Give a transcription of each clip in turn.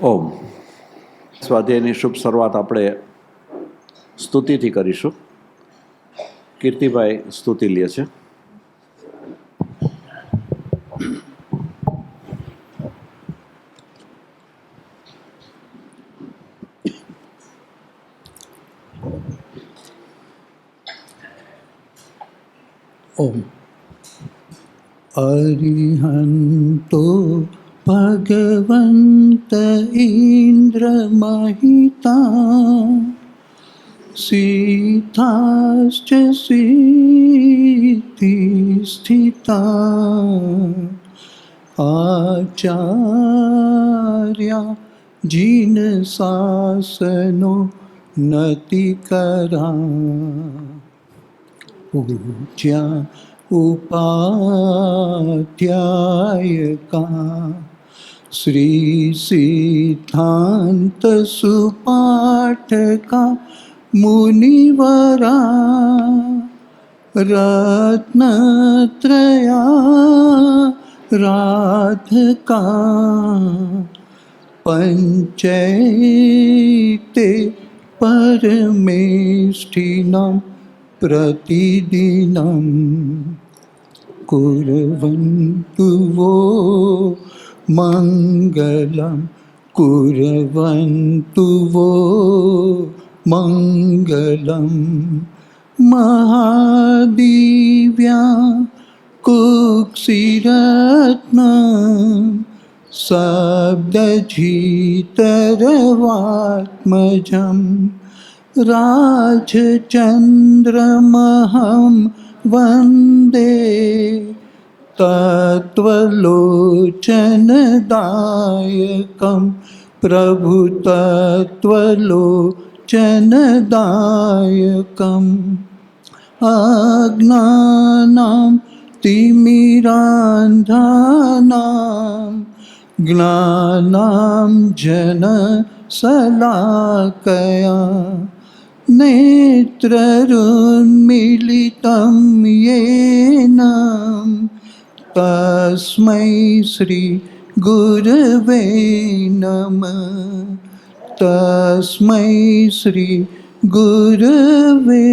ઓમ. સ્વાધ્યાયની શુભ શરૂઆત આપણે સ્તુતિથી કરીશું. કીર્તિભાઈ સ્તુતિ લે છે. ઓમ. અરિહંતો ભગવંત ઇન્દ્ર મહિતા સિદ્ધાશ્ચ સિદ્ધિ સ્થિતા આચાર્ય જીન શાસનો નતિ કરા પૂજ્યા ઉપાધ્યાયકા શ્રી સિદ્ધાંત સુપાઠકા મુનિવરા રત્નત્રયા રાધકા પંચૈતે પરમેષ્ઠિનાં प्रतिदिनं कुर्वन्तु वो मङ्गलं कुर्वन्तु वो मङ्गलं महादिव्या कुक्षिरत्नं शब्दजितरवात्मजम् राजचन्द्रमहं वन्दे तत्त्वलोचनदायकं प्रभुतत्त्वलोचनदायकम् अज्ञानां तिमिरान्धानां ज्ञानां जनशलाकया नेत्ररुन्मीलितं येन तस्मै श्रीगुरवे नमः. तस्मै श्रीगुरवे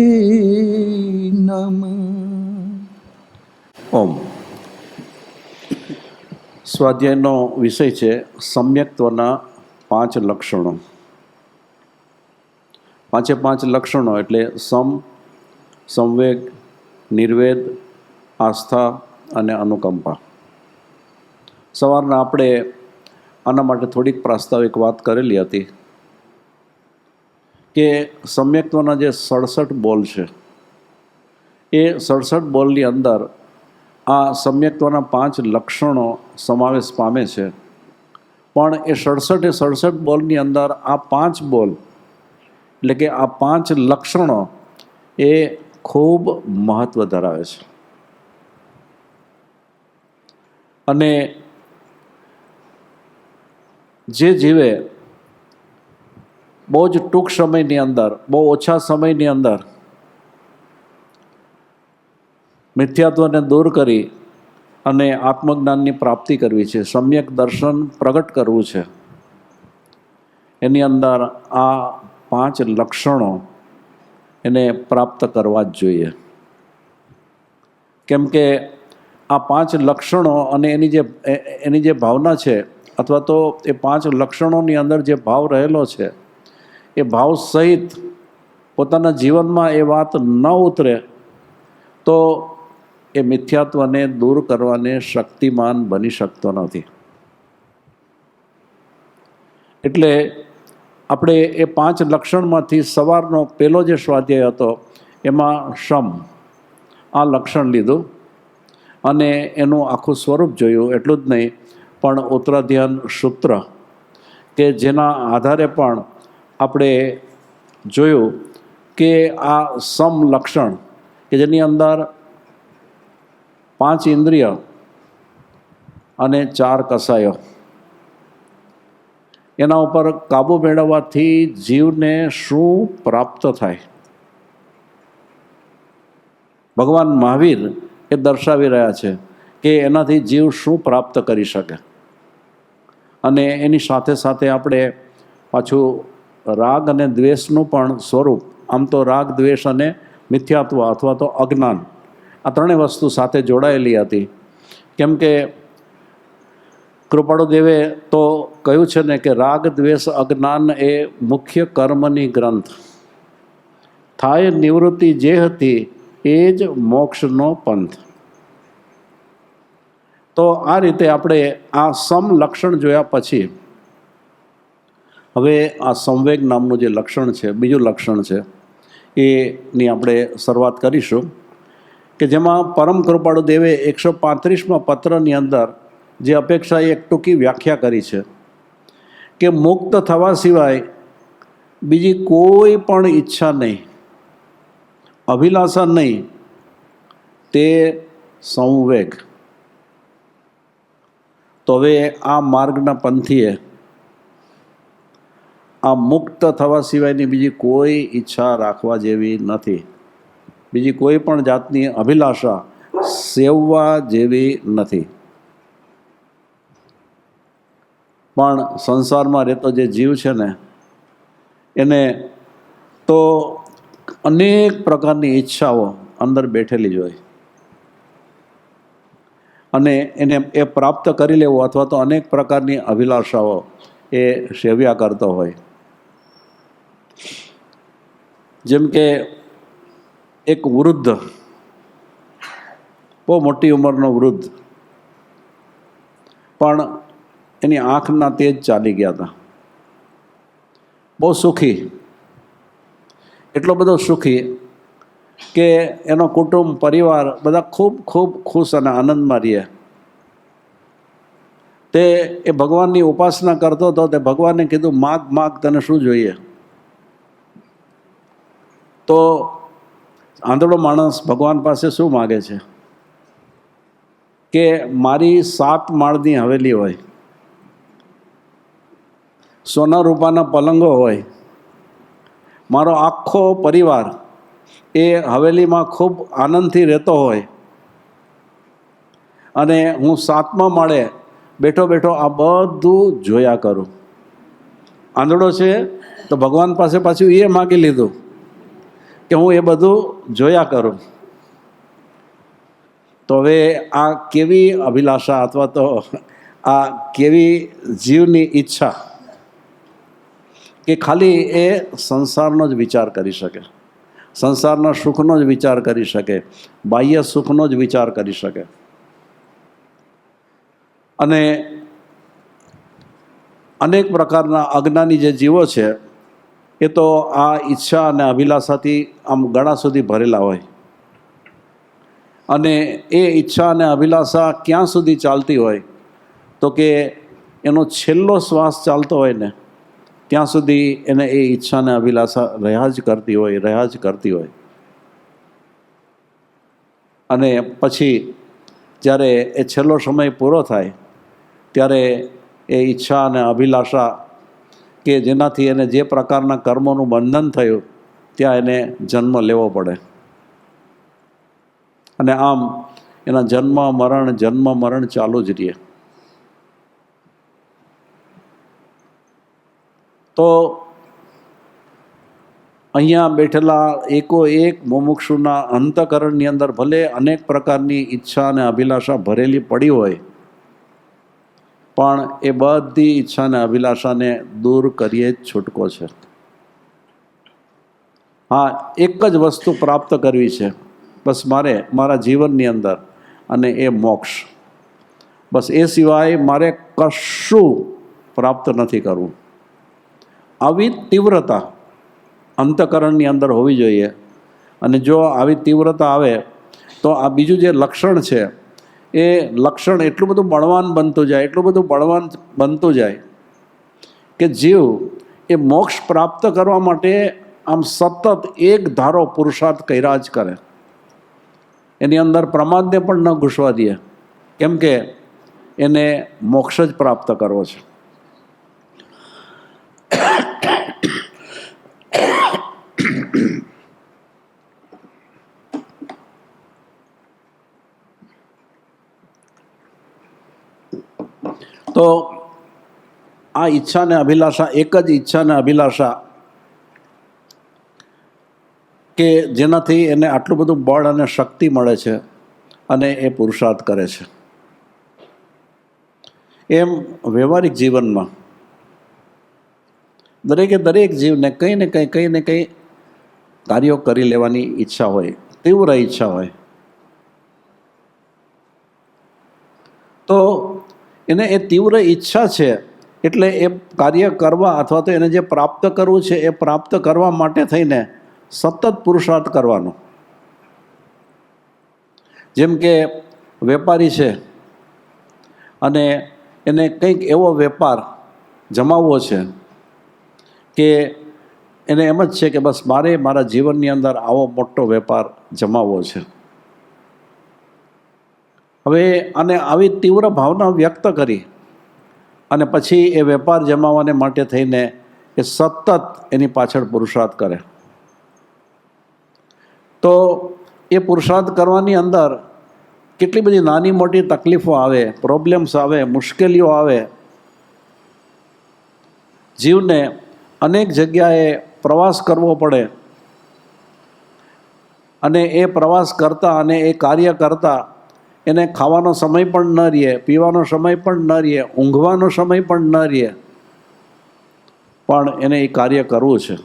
नमः. ઓમ. સ્વાધ્યાયનો વિષય છે સમ્યક્ત્વના 5 લક્ષણો. પાંચ લક્ષણો એટલે સંવેગ, નિર્વેદ, આસ્થા અને અનુકંપા. સવારના આપણે આના માટે થોડીક પ્રાસ્તાવિક વાત કરેલી હતી કે સમ્યક્ત્વના જે 67 બોલ છે એ 67 બોલની અંદર આ સમ્યક્ત્વના 5 લક્ષણો સમાવેશ પામે છે. પણ એ 67 બોલની અંદર આ 5 બોલ એટલે કે આ 5 લક્ષણો એ ખૂબ મહત્ત્વ ધરાવે છે. અને જે જીવે બહુ જ ટૂંક સમયની અંદર, બહુ ઓછા સમયની અંદર મિથ્યાત્વને દૂર કરી અને આત્મજ્ઞાનની પ્રાપ્તિ કરવી છે, સમ્યક દર્શન પ્રગટ કરવું છે, એની અંદર આ 5 લક્ષણો એને પ્રાપ્ત કરવા જ જોઈએ. કેમ કે આ 5 લક્ષણો અને એની જે ભાવના છે અથવા તો એ 5 લક્ષણોની અંદર જે ભાવ રહેલો છે એ ભાવ સહિત પોતાના જીવનમાં એ વાત ન ઉતરે તો એ મિથ્યાત્વને દૂર કરવાને શક્તિમાન બની શકતો નથી. એટલે આપણે એ 5 લક્ષણમાંથી સવારનો પહેલો જે સ્વાધ્યાય હતો એમાં આ લક્ષણ લીધું અને એનું આખું સ્વરૂપ જોયું. એટલું જ નહીં પણ ઉત્તરાધ્યાન સૂત્ર કે જેના આધારે પણ આપણે જોયું કે આ લક્ષણ કે જેની અંદર 5 ઇન્દ્રિય અને 4 કસાયો, એના ઉપર કાબુ મેળવવાથી જીવને શું પ્રાપ્ત થાય. ભગવાન મહાવીર એ દર્શાવી રહ્યા છે કે એનાથી જીવ શું પ્રાપ્ત કરી શકે. અને એની સાથે સાથે આપણે પાછું રાગ અને દ્વેષનું પણ સ્વરૂપ, આમ તો રાગ, દ્વેષ અને મિથ્યાત્વ અથવા તો અજ્ઞાન, આ ત્રણેય વસ્તુ સાથે જોડાયેલી હતી. કેમ કે કૃપાળુ દેવે તો કહ્યું છે ને કે રાગ, દ્વેષ, અજ્ઞાન એ મુખ્ય કર્મની ગ્રંથ, થાય નિવૃત્તિ જે હતી એ જ મોક્ષનો પંથ. તો આ રીતે આપણે આ સમલક્ષણ જોયા પછી હવે આ સંવેગ નામનું જે લક્ષણ છે, બીજું લક્ષણ છે, એની આપણે શરૂઆત કરીશું. કે જેમાં પરમ કૃપાળુ દેવે 135માં પત્રની અંદર જે અપેક્ષા એક ટૂંકી વ્યાખ્યા કરી છે કે મુક્ત થવા સિવાય બીજી કોઈ પણ ઈચ્છા નહીં, અભિલાષા નહીં, તે સંવેગ. તો હવે આ માર્ગના પંથીએ આ મુક્ત થવા સિવાયની બીજી કોઈ ઈચ્છા રાખવા જેવી નથી, બીજી કોઈ પણ જાતની અભિલાષા સેવવા જેવી નથી. પણ સંસારમાં રહેતો જે જીવ છે ને, એને તો અનેક પ્રકારની ઈચ્છાઓ અંદર બેઠેલી જ હોય, અને એને એ પ્રાપ્ત કરી લેવો અથવા તો અનેક પ્રકારની અભિલાષાઓ એ સેવ્યા કરતો હોય. જેમ કે એક વૃદ્ધ, બહુ મોટી ઉંમરનો વૃદ્ધ, પણ એની આંખના તેજ ચાલી ગયા હતા, બહુ સુખી, એટલો બધો સુખી કે એનો કુટુંબ, પરિવાર બધા ખૂબ ખૂબ ખુશ અને આનંદમાં રહે. તે એ ભગવાનની ઉપાસના કરતો હતો. તે ભગવાનને કીધું, માગ માગ, તને શું જોઈએ? તો આંધળો માણસ ભગવાન પાસે શું માગે છે કે મારી 7 માળની હવેલી હોય, સોના રૂપાના પલંગો હોય, મારો આખો પરિવાર એ હવેલીમાં ખૂબ આનંદથી રહેતો હોય, અને હું 7મા માળે બેઠો બેઠો આ બધું જોયા કરું. આંધળો છે તો ભગવાન પાસે પાછું એ માગી લીધું કે હું એ બધું જોયા કરું. તો હવે આ કેવી અભિલાષા અથવા તો આ કેવી જીવની ઈચ્છા કે ખાલી એ સંસારનો જ વિચાર કરી શકે, સંસારના સુખનો જ વિચાર કરી શકે, બાહ્ય સુખનો જ વિચાર કરી શકે. અને અનેક પ્રકારના અજ્ઞાની જે જીવો છે એ તો આ ઈચ્છા અને અભિલાષાથી આમ ગળા સુધી ભરેલા હોય, અને એ ઈચ્છા અને અભિલાષા ક્યાં સુધી ચાલતી હોય તો કે એનો છેલ્લો શ્વાસ ચાલતો હોય ને ત્યાં સુધી એને એ ઈચ્છા અને અભિલાષા રહ્યા જ કરતી હોય, રહ્યા જ કરતી હોય. અને પછી જ્યારે એ છેલ્લો સમય પૂરો થાય ત્યારે એ ઈચ્છા અને અભિલાષા કે જેનાથી એને જે પ્રકારના કર્મોનું બંધન થયું ત્યાં એને જન્મ લેવો પડે, અને આમ એના જન્મ મરણ ચાલુ જ રહે. તો અહીંયા બેઠેલા એકોએક મુમુક્ષુના અંતઃકરણની અંદર ભલે અનેક પ્રકારની ઈચ્છા અને અભિલાષા ભરેલી પડી હોય, પણ એ બધી ઈચ્છા અને અભિલાષાને દૂર કરીએ જ છૂટકો છે. હા, એક જ વસ્તુ પ્રાપ્ત કરવી છે બસ મારે મારા જીવનની અંદર, અને એ મોક્ષ. બસ એ સિવાય મારે કશું પ્રાપ્ત નથી કરવું. આવી તીવ્રતા અંતઃકરણની અંદર હોવી જોઈએ. અને જો આવી તીવ્રતા આવે તો આ બીજું જે લક્ષણ છે એ લક્ષણ એટલું બધું બળવાન બનતું જાય, એટલું બધું બળવાન બનતું જાય કે જીવ એ મોક્ષ પ્રાપ્ત કરવા માટે આમ સતત એક ધારો પુરુષાર્થ કર્યા જ કરે. એની અંદર પ્રમાદને પણ ન ઘૂસવા દે, કેમ કે એને મોક્ષ જ પ્રાપ્ત કરવો છે. તો આ ઈચ્છા ને અભિલાષા, એક જ ઈચ્છા ને અભિલાષા કે જેનાથી એને આટલું બધું બળ અને શક્તિ મળે છે અને એ પુરુષાર્થ કરે છે. એમ વ્યવહારિક જીવનમાં દરેકે દરેક જીવને કંઈ ને કંઈ કાર્યો કરી લેવાની ઈચ્છા હોય, તીવ્ર ઈચ્છા હોય, તો એને એ તીવ્ર ઈચ્છા છે એટલે એ કાર્ય કરવા અથવા તો એને જે પ્રાપ્ત કરવું છે એ પ્રાપ્ત કરવા માટે થઈને સતત પુરુષાર્થ કરવાનો. જેમ કે વેપારી છે અને એને કંઈક એવો વેપાર જમાવવો છે કે એને એમ જ છે કે બસ મારે મારા જીવનની અંદર આવો મોટો વેપાર જમાવવો છે. હવે આને આવી તીવ્ર ભાવના વ્યક્ત કરી અને પછી એ વેપાર જમાવવાને માટે થઈને એ સતત એની પાછળ પુરુષાર્થ કરે, તો એ પુરુષાર્થ કરવાની અંદર કેટલી બધી નાની મોટી તકલીફો આવે, પ્રોબ્લેમ્સ આવે, મુશ્કેલીઓ આવે. જીવને અનેક જગ્યાએ પ્રવાસ કરવો પડે અને એ પ્રવાસ કરતા અને એ કાર્ય કરતા એને ખાવાનો સમય પણ ન રહે, પીવાનો સમય પણ ન રહે, ઊંઘવાનો સમય પણ ન રહે, પણ એને એ કાર્ય કરવું છે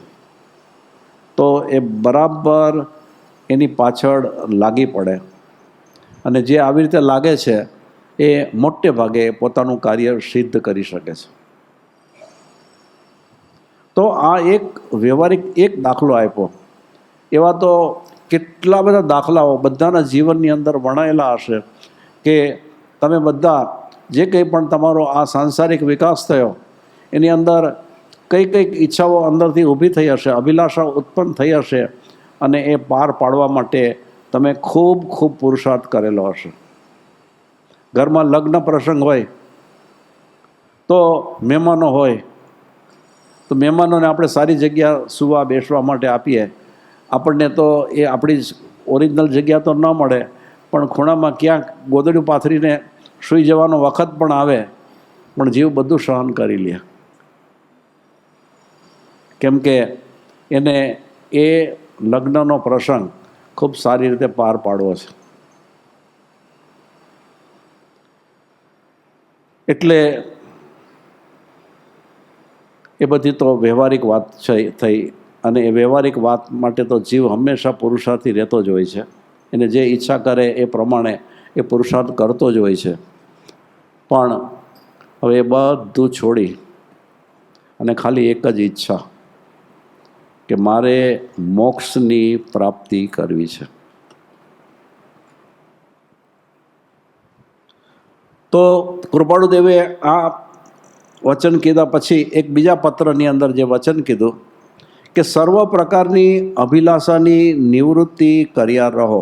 તો એ બરાબર એની પાછળ લાગી પડે અને જે આવી રીતે લાગે છે એ મોટે ભાગે પોતાનું કાર્ય સિદ્ધ કરી શકે છે. તો આ એક વ્યવહારિક એક દાખલો આપ્યો. એવા તો કેટલા બધા દાખલાઓ બધાના જીવનની અંદર વણાયેલા હશે કે તમે બધા જે કંઈ પણ તમારો આ સાંસારિક વિકાસ થયો એની અંદર કઈ ઈચ્છાઓ અંદરથી ઊભી થઈ હશે, અભિલાષાઓ ઉત્પન્ન થઈ હશે અને એ પાર પાડવા માટે તમે ખૂબ ખૂબ પુરુષાર્થ કરેલો હશે. ઘરમાં લગ્ન પ્રસંગ હોય તો મહેમાનો હોય તો મહેમાનોને આપણે સારી જગ્યા સુવા બેસવા માટે આપીએ. આપણને તો એ આપણી ઓરિજિનલ જગ્યા તો ન મળે, પણ ખૂણામાં ક્યાંક ગોદડું પાથરીને સૂઈ જવાનો વખત પણ આવે, પણ જીવ બધું સહન કરી લે, કેમ કે એને એ લગ્નનો પ્રસંગ ખૂબ સારી રીતે પાર પાડવો છે. એટલે એ બધી તો વ્યવહારિક વાત થઈ અને એ વ્યવહારિક વાત માટે તો જીવ હંમેશા પુરુષાર્થી રહેતો જ હોય છે. એને જે ઈચ્છા કરે એ પ્રમાણે એ પુરુષાર્થ કરતો જ હોય છે. પણ હવે એ બધું છોડી અને ખાલી એક જ ઈચ્છા કે મારે મોક્ષની પ્રાપ્તિ કરવી છે. તો કૃપાળુદેવે આ વચન કીધા પછી એક બીજા પત્રની અંદર જે વચન કીધું કે સર્વ પ્રકારની અભિલાષાની નિવૃત્તિ કર્યા રહો.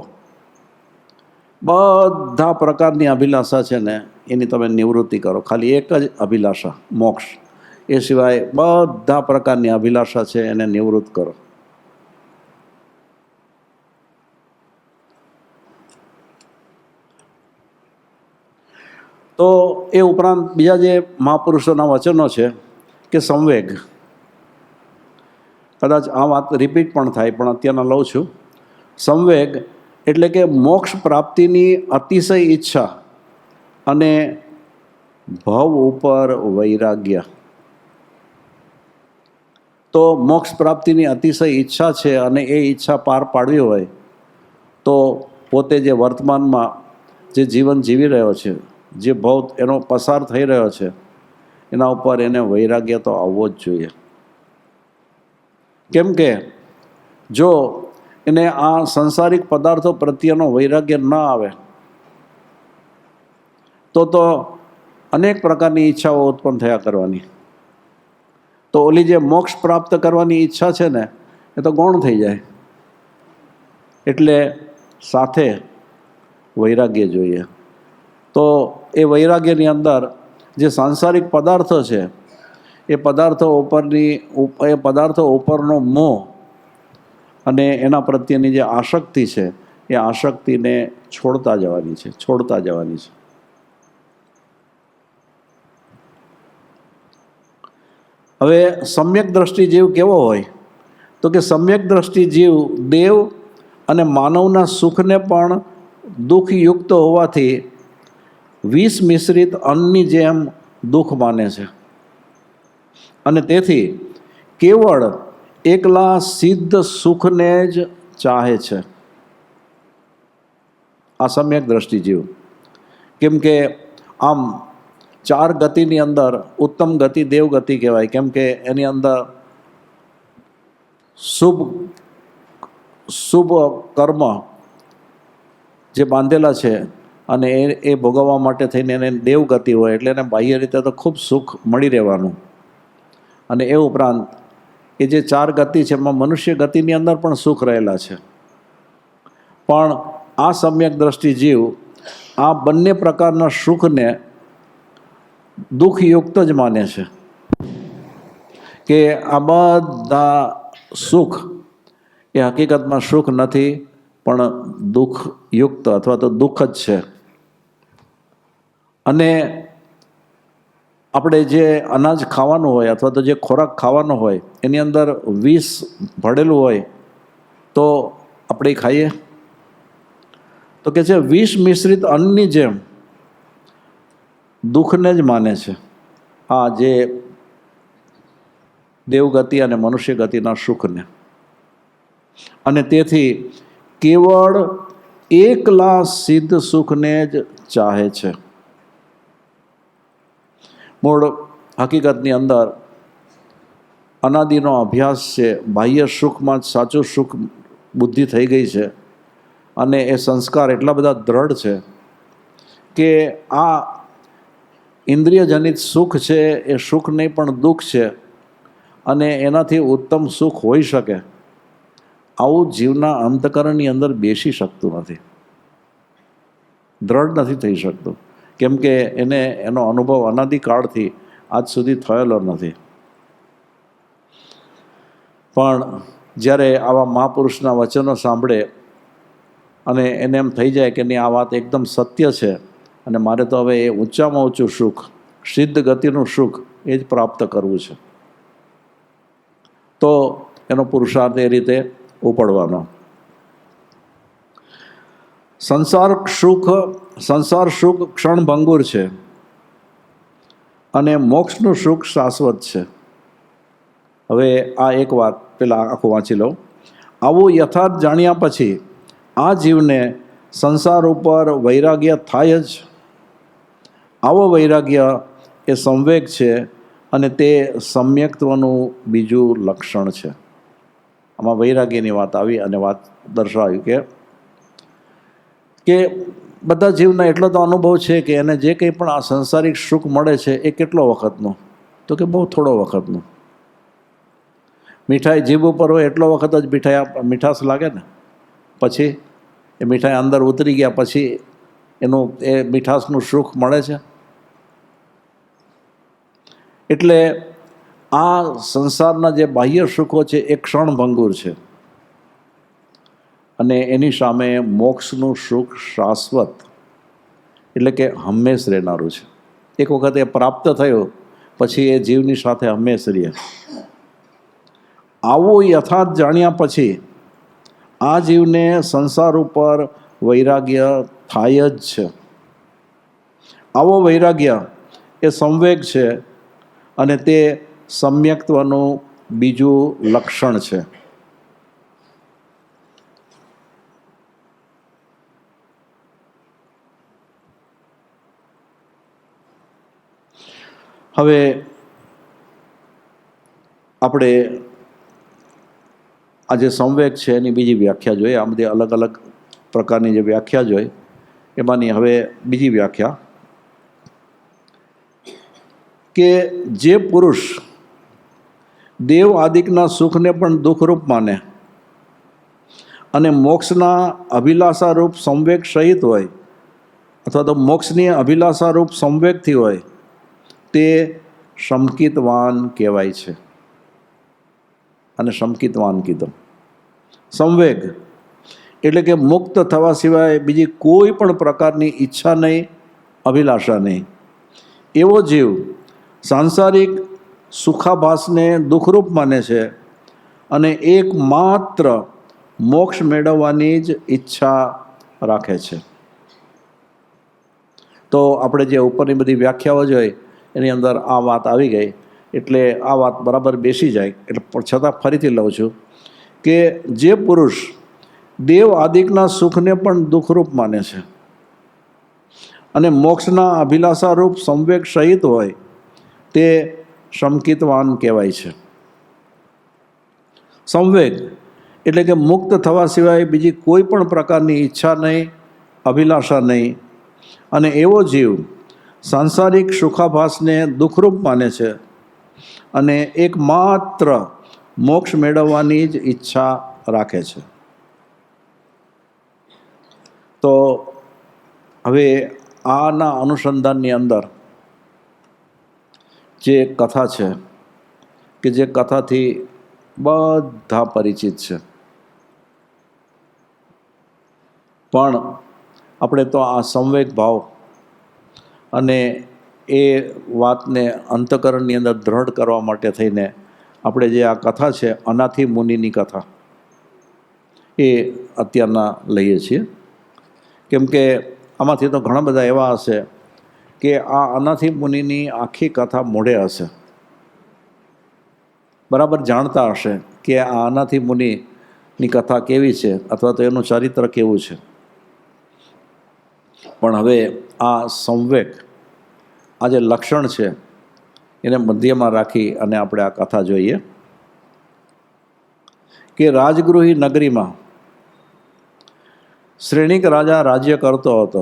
બધા પ્રકારની અભિલાષા છે ને એની તમે નિવૃત્તિ કરો. ખાલી એક જ અભિલાષા મોક્ષ, એ સિવાય બધા પ્રકારની અભિલાષા છે એને નિવૃત્ત કરો. તો એ ઉપરાંત બીજા જે મહાપુરુષોના વચનો છે કે સંવેગ, કદાચ આ વાત રિપીટ પણ થાય પણ અત્યારના લઉં છું. સંવેગ એટલે કે મોક્ષ પ્રાપ્તિની અતિશય ઈચ્છા અને ભવ ઉપર વૈરાગ્ય. તો મોક્ષ પ્રાપ્તિની અતિશય ઈચ્છા છે અને એ ઈચ્છા પાર પાડવી હોય તો પોતે જે વર્તમાનમાં જે જીવન જીવી રહ્યો છે, જે ભવ એનો પસાર થઈ રહ્યો છે, એના ઉપર એને વૈરાગ્ય તો આવવો જ જોઈએ. કેમ કે જો એને આ સંસારિક પદાર્થો પ્રત્યેનો વૈરાગ્ય ન આવે તો અનેક પ્રકારની ઈચ્છાઓ ઉત્પન્ન થયા કરવાની. તો ઓલી જે મોક્ષ પ્રાપ્ત કરવાની ઈચ્છા છે ને એ તો ગૌણ થઈ જાય. એટલે સાથે વૈરાગ્ય જોઈએ. તો એ વૈરાગ્યની અંદર જે સાંસારિક પદાર્થો છે એ પદાર્થો ઉપરનો મોહ અને એના પ્રત્યેની જે આસક્તિ છે એ આસક્તિને છોડતા જવાની છે. હવે સમ્યક દ્રષ્ટિ જીવ કેવો હોય? તો કે સમ્યક દ્રષ્ટિ જીવ દેવ અને માનવના સુખને પણ દુઃખયુક્ત હોવાથી વિષ મિશ્રિત અન્નની જેમ દુઃખ માને છે, અને તેથી કેવળ એકલા સિદ્ધ સુખને જ ચાહે છે. આ સમ્યક દ્રષ્ટિ જીવ. કેમ કે આમ 4 ગતિની અંદર ઉત્તમ ગતિ દેવગતિ કહેવાય, કેમ કે એની અંદર શુભ કર્મ જે બાંધેલા છે અને એ ભોગવવા માટે થઈને એને દેવગતિ હોય, એટલે એને બાહ્ય રીતે તો ખૂબ સુખ મળી રહેવાનું. અને એ ઉપરાંત એ જે 4 ગતિ છે એમાં મનુષ્ય ગતિની અંદર પણ સુખ રહેલા છે. પણ આ સમ્યક દ્રષ્ટિ જીવ આ બંને પ્રકારના સુખને દુઃખયુક્ત જ માને છે, કે આ બધા સુખ એ હકીકતમાં સુખ નથી, પણ દુઃખયુક્ત અથવા તો દુઃખ જ છે. અને આપણે જે અનાજ ખાવાનું હોય અથવા તો જે ખોરાક ખાવાનો હોય એની અંદર વિષ ભળેલું હોય તો આપણે ખાઈએ? તો કે છે વિષ મિશ્રિત અન્નની જેમ દુઃખને જ માને છે આ જે દેવગતિ અને મનુષ્ય ગતિના સુખને. અને તેથી કેવળ એકલા સિદ્ધ સુખને જ ચાહે છે. મૂળ હકીકતની અંદર અનાદિનો અભ્યાસ છે, બાહ્ય સુખમાં જ સાચું સુખ બુદ્ધિ થઈ ગઈ છે, અને એ સંસ્કાર એટલા બધા દ્રઢ છે કે આ ઇન્દ્રિયજનિત સુખ છે એ સુખ નહીં પણ દુઃખ છે, અને એનાથી ઉત્તમ સુખ હોઈ શકે આવું જીવના અંતકરણની અંદર બેસી શકતું નથી, દ્રઢ નથી થઈ શકતું. કેમ કે એને એનો અનુભવ અનાદિકાળથી આજ સુધી થયેલો નથી. પણ જ્યારે આવા મહાપુરુષના વચનો સાંભળે અને એને એમ થઈ જાય કે નહીં, આ વાત એકદમ સત્ય છે અને મારે તો હવે એ ઊંચામાં ઊંચું સુખ, સિદ્ધ ગતિનું સુખ એ જ પ્રાપ્ત કરવું છે, તો એનો પુરુષાર્થ એ રીતે ઉપડવાનો. સંસાર સુખ ક્ષણભંગુર છે અને મોક્ષનું સુખ શાશ્વત છે. હવે આ એક વાત પેલા આખું વાંચી લઉં. આવું યથાર્થ જાણ્યા પછી આ જીવને સંસાર ઉપર વૈરાગ્ય થાય જ. આવો વૈરાગ્ય એ સંવેગ છે અને તે સમ્યક્ત્વનું બીજું લક્ષણ છે. આમાં વૈરાગ્યની વાત આવી અને વાત દર્શાવી કે બધા જીવના એટલો તો અનુભવ છે કે એને જે કંઈ પણ આ સંસારિક સુખ મળે છે એ કેટલો વખતનો? તો કે બહુ થોડો વખતનો. મીઠાઈ જીભ ઉપર હોય એટલો વખત જ મીઠાશ લાગે ને, પછી એ મીઠાઈ અંદર ઉતરી ગયા પછી એનું એ મીઠાશનું સુખ મળે છે. એટલે આ સંસારના જે બાહ્ય સુખો છે એ ક્ષણભંગુર છે, અને એની સામે મોક્ષનું સુખ શાશ્વત એટલે કે હંમેશ રહેનારું છે. એક વખત એ પ્રાપ્ત થયું પછી એ જીવની સાથે હંમેશ રહે. આવું યથાર્થ જાણ્યા પછી આ જીવને સંસાર ઉપર વૈરાગ્ય થાય જ છે. આવો વૈરાગ્ય એ સંવેગ છે અને તે સમ્યક્ત્વનું બીજું લક્ષણ છે. હવે આપણે આ જે સંવેગ છે એની બીજી વ્યાખ્યા જોઈએ. આ બધી અલગ અલગ પ્રકારની જે વ્યાખ્યા જોઈએ એમાંની હવે બીજી વ્યાખ્યા, કે જે પુરુષ દેવ આદિકના સુખને પણ દુઃખરૂપ માને અને મોક્ષના અભિલાષારૂપ સંવેગ સહિત હોય અથવા તો મોક્ષની અભિલાષારૂપ સંવેગથી હોય તે શંકિતવાન કહેવાય છે. અને શંકિતવાન કીધું. સંવેગ એટલે કે મુક્ત થવા સિવાય બીજી કોઈ પણ પ્રકારની ઈચ્છા નહીં, અભિલાષા નહીં. એવો જીવ સાંસારિક સુખાભાસને દુઃખરૂપ માને છે અને એકમાત્ર મોક્ષ મેળવવાની જ ઈચ્છા રાખે છે. તો આપણે જે ઉપરની બધી વ્યાખ્યાઓ જોઈ એની અંદર આ વાત આવી ગઈ, એટલે આ વાત બરાબર બેસી જાય. એટલે છતાં ફરીથી લઉં છું કે જે પુરુષ દેવ આદિકના સુખને પણ દુઃખરૂપ માને છે અને મોક્ષના અભિલાષારૂપ સંવેગ સહિત હોય તે શંકિતવાન કહેવાય છે. સંવેગ એટલે કે મુક્ત થવા સિવાય બીજી કોઈ પણ પ્રકારની ઈચ્છા નહીં, અભિલાષા નહીં. અને એવો જીવ સાંસારિક સુખાભાસને દુઃખરૂપ માને છે અને એકમાત્ર મોક્ષ મેળવવાની જ ઈચ્છા રાખે છે. તો હવે આના અનુસંધાનની અંદર જે કથા છે કે જે કથાથી બધા પરિચિત છે, પણ આપણે તો આ સંવેગ ભાવ અને એ વાતને અંતઃકરણની અંદર દ્રઢ કરવા માટે થઈને આપણે જે આ કથા છે અનાથી મુનિની કથા એ અત્યારના લઈએ છીએ. કેમ કે આમાંથી તો ઘણા બધા એવા હશે કે આ અનાથી મુનિની આખી કથા મોઢે હશે, બરાબર જાણતા હશે કે આ અનાથી મુનિની કથા કેવી છે અથવા તો એનું ચરિત્ર કેવું છે. પણ હવે આ સંવેગ, આ જે લક્ષણ છે એને મધ્યમાં રાખી અને આપણે આ કથા જોઈએ કે રાજગૃહી નગરીમાં શ્રેણિક રાજા રાજ્ય કરતો હતો.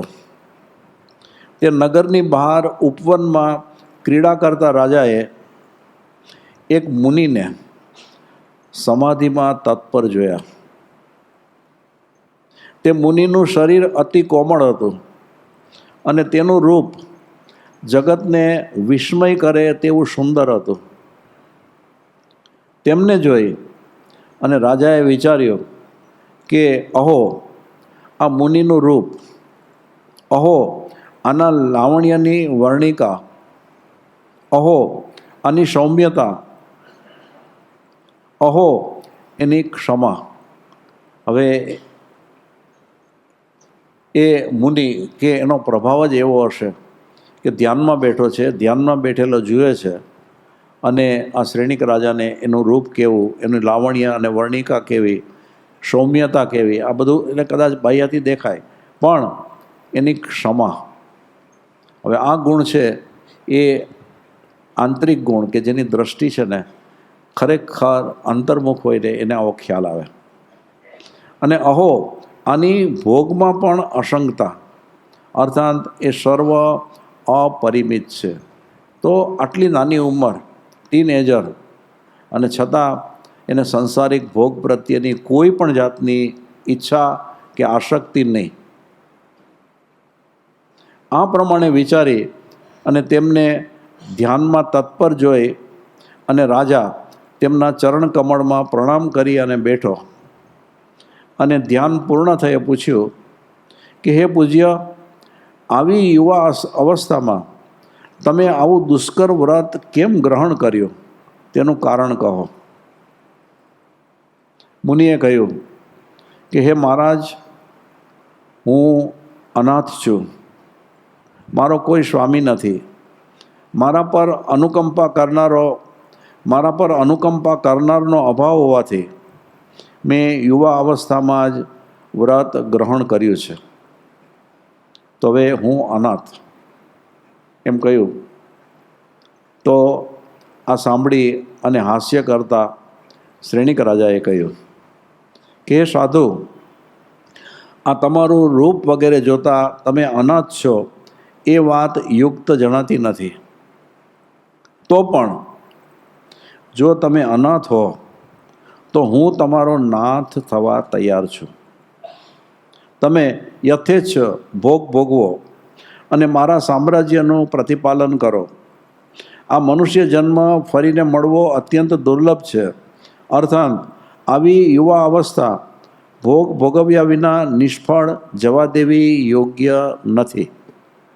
તે નગરની બહાર ઉપવનમાં ક્રીડા કરતા રાજાએ એક મુનિને સમાધિમાં તત્પર જોયા. તે મુનિનું શરીર અતિ કોમળ હતું અને તેનું રૂપ જગતને વિસ્મય કરે તેવું સુંદર હતું. તેમને જોઈ અને રાજાએ વિચાર્યું કે અહો આ મુનિનું રૂપ, અહો આના લાવણ્યની વર્ણિકા, અહો આની સૌમ્યતા, અહો એની ક્ષમા. હવે એ મુનિ કે એનો પ્રભાવ જ એવો હશે કે ધ્યાનમાં બેઠો છે, ધ્યાનમાં બેઠેલો જુએ છે અને આ શ્રેણિક રાજાને એનું રૂપ કેવું, એનું લાવણ્ય અને વર્ણિકા કેવી, સૌમ્યતા કેવી, આ બધું એટલે કદાચ બાહ્યથી દેખાય, પણ એની ક્ષમા. હવે આ ગુણ છે એ આંતરિક ગુણ કે જેની દ્રષ્ટિ છે ને ખરેખર અંતર્મુખ હોય ને એને આવો ખ્યાલ આવે. અને અહો આની ભોગમાં પણ અસંગતા, અર્થાત એ સર્વ અપરિમિત છે. તો આટલી નાની ઉંમર, ટીનએજર, અને છતાં એને સંસારિક ભોગ પ્રત્યેની કોઈ પણ જાતની ઈચ્છા કે આસક્તિ નહીં. આ પ્રમાણે વિચારી અને તેમને ધ્યાનમાં તત્પર જોઈ અને રાજા તેમના ચરણ કમળમાં પ્રણામ કરી અને બેઠો અને ધ્યાન પૂર્ણ થયે પૂછ્યું કે હે પૂજ્ય, આવી યુવા અવસ્થામાં તમે આવું દુષ્કર વ્રત કેમ ગ્રહણ કર્યું, તેનું કારણ કહો. મુનિએ કહ્યું કે હે મહારાજ, હું અનાથ છું, મારો કોઈ સ્વામી નથી. મારા પર અનુકંપા કરનારનો અભાવ હોવાથી મેં યુવા અવસ્થામાં જ વ્રત ગ્રહણ કર્યું છે. તો હવે હું અનાથ એમ કહ્યું. તો આ સાંભળી અને હાસ્ય કરતા શ્રેણિક રાજાએ કહ્યું કે હે સાધુ, આ તમારું રૂપ વગેરે જોતા તમે અનાથ છો એ વાત યુક્ત જણાતી નથી. તો પણ જો તમે અનાથ હો તો હું તમારો નાથ થવા તૈયાર છું. તમે યથેચ્છ ભોગ ભોગવો અને મારા સામ્રાજ્યનું પ્રતિપાલન કરો. આ મનુષ્ય જન્મ ફરીને મળવો અત્યંત દુર્લભ છે. અર્થાત આવી યુવા અવસ્થા ભોગ ભોગવ્યા વિના નિષ્ફળ જવા દેવી યોગ્ય નથી.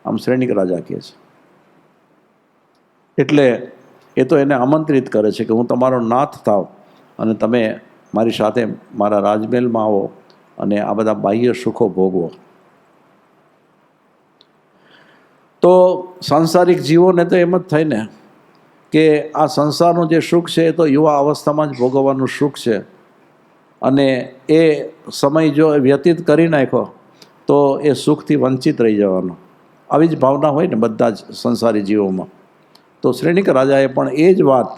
આમ શ્રેણિક રાજા કહે છે. એટલે એ તો એને આમંત્રિત કરે છે કે હું તમારો નાથ થાવ અને તમે મારી સાથે મારા રાજમહેલમાં આવો અને આ બધા બાહ્ય સુખો ભોગવો. તો સાંસારિક જીવોને તો એમ જ થાય ને કે આ સંસારનું જે સુખ છે એ તો યુવા અવસ્થામાં જ ભોગવવાનું સુખ છે, અને એ સમય જો વ્યતીત કરી નાખ્યો તો એ સુખથી વંચિત રહી જવાનો. આવી જ ભાવના હોય ને બધા જ સંસારી જીવોમાં. તો શ્રેણિક રાજાએ પણ એ જ વાત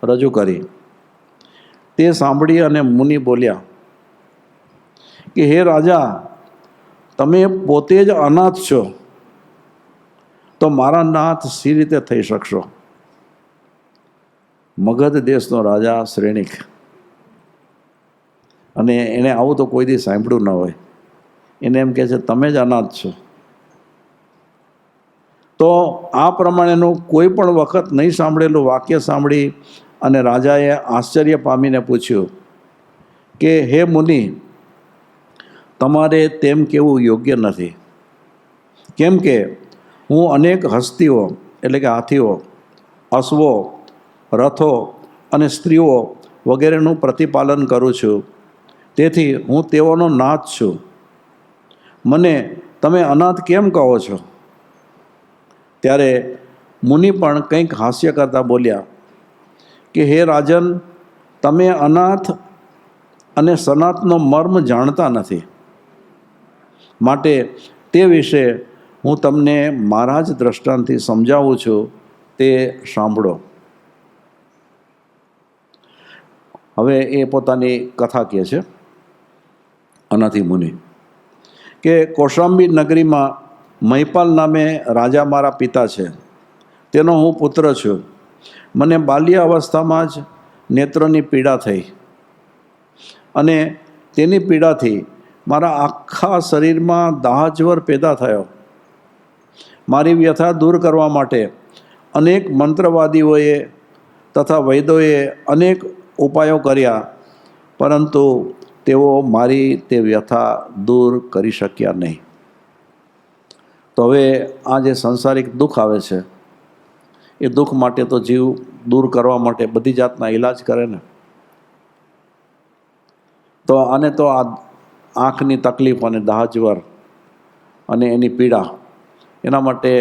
રજૂ કરી. તે સાંભળી અને મુનિ બોલ્યા કે હે રાજા, તમે પોતે જ અનાથ છો તો મારા નાથ સી રીતે થઈ શકશો? મગધ દેશનો રાજા શ્રેણિક, અને એને આવું તો કોઈ દી સાંભળ્યું ન હોય. એને એમ કહે છે તમે જ અનાથ છો. તો આ પ્રમાણેનું કોઈ પણ વખત નહીં સાંભળેલું વાક્ય સાંભળી અને રાજાએ આશ્ચર્ય પામીને પૂછ્યું કે હે મુનિ, તમારે તેમ કહેવું યોગ્ય નથી. કેમ કે હું અનેક હસ્તીઓ એટલે કે હાથીઓ, અશ્વો, રથો અને સ્ત્રીઓ વગેરેનું પ્રતિપાલન કરું છું, તેથી હું તેઓનો નાથ છું. મને તમે અનાથ કેમ કહો છો? ત્યારે મુનિ પણ કંઈક હાસ્ય કરતા બોલ્યા કે હે રાજન, તમે અનાથ અને સનાતનો મર્મ જાણતા નથી, માટે તે વિશે હું તમને મારા જ દ્રષ્ટાંતથી સમજાવું છું, તે સાંભળો. હવે એ પોતાની કથા કહે છે અનાથી મુનિ કે કૌશાંબી નગરીમાં મહિપાલ નામે રાજા મારા પિતા છે. તેનો હું પુત્ર છું. મને બાલ્ય અવસ્થામાં જ નેત્રની પીડા થઈ, અને તેની પીડાથી મારા આખા શરીરમાં દાહજ્વર પેદા થયો. મારી વ્યથા દૂર કરવા માટે અનેક મંત્રવાદીઓએ તથા વૈદ્યોએ અનેક ઉપાયો કર્યા, પરંતુ તેઓ મારી તે વ્યથા દૂર કરી શક્યા નહીં. તો હવે આ જે સંસારિક દુઃખ આવે છે એ દુઃખ માટે તો જીવ દૂર કરવા માટે બધી જાતના ઈલાજ કરે ને. તો આને તો આ આંખની તકલીફ અને દાહજ્વર અને એની પીડા, એના માટે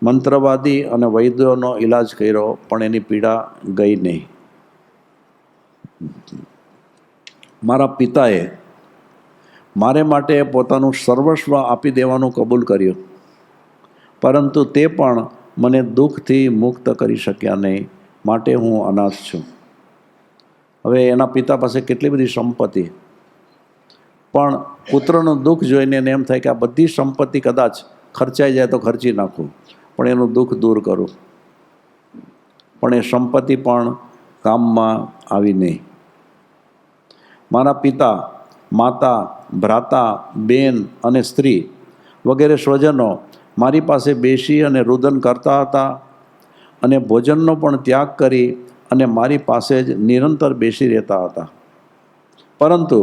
મંત્રવાદી અને વૈદ્યોનો ઈલાજ કર્યો, પણ એની પીડા ગઈ નહીં. મારા પિતાએ મારે માટે પોતાનું સર્વસ્વ આપી દેવાનું કબૂલ કર્યું, પરંતુ તે પણ મને દુઃખથી મુક્ત કરી શક્યા નહીં, માટે હું અનાથ છું. હવે એના પિતા પાસે કેટલી બધી સંપત્તિ, પણ પુત્રનું દુઃખ જોઈને એને એમ થાય કે આ બધી સંપત્તિ કદાચ ખર્ચાઈ જાય તો ખર્ચી નાખું, પણ એનું દુઃખ દૂર કરું. પણ એ સંપત્તિ પણ કામમાં આવી નહીં. મારા પિતા, માતા, ભ્રાતા, બેન અને સ્ત્રી વગેરે સ્વજનો મારી પાસે બેસી અને રુદન કરતા હતા, અને ભોજનનો પણ ત્યાગ કરી અને મારી પાસે જ નિરંતર બેસી રહેતા હતા, પરંતુ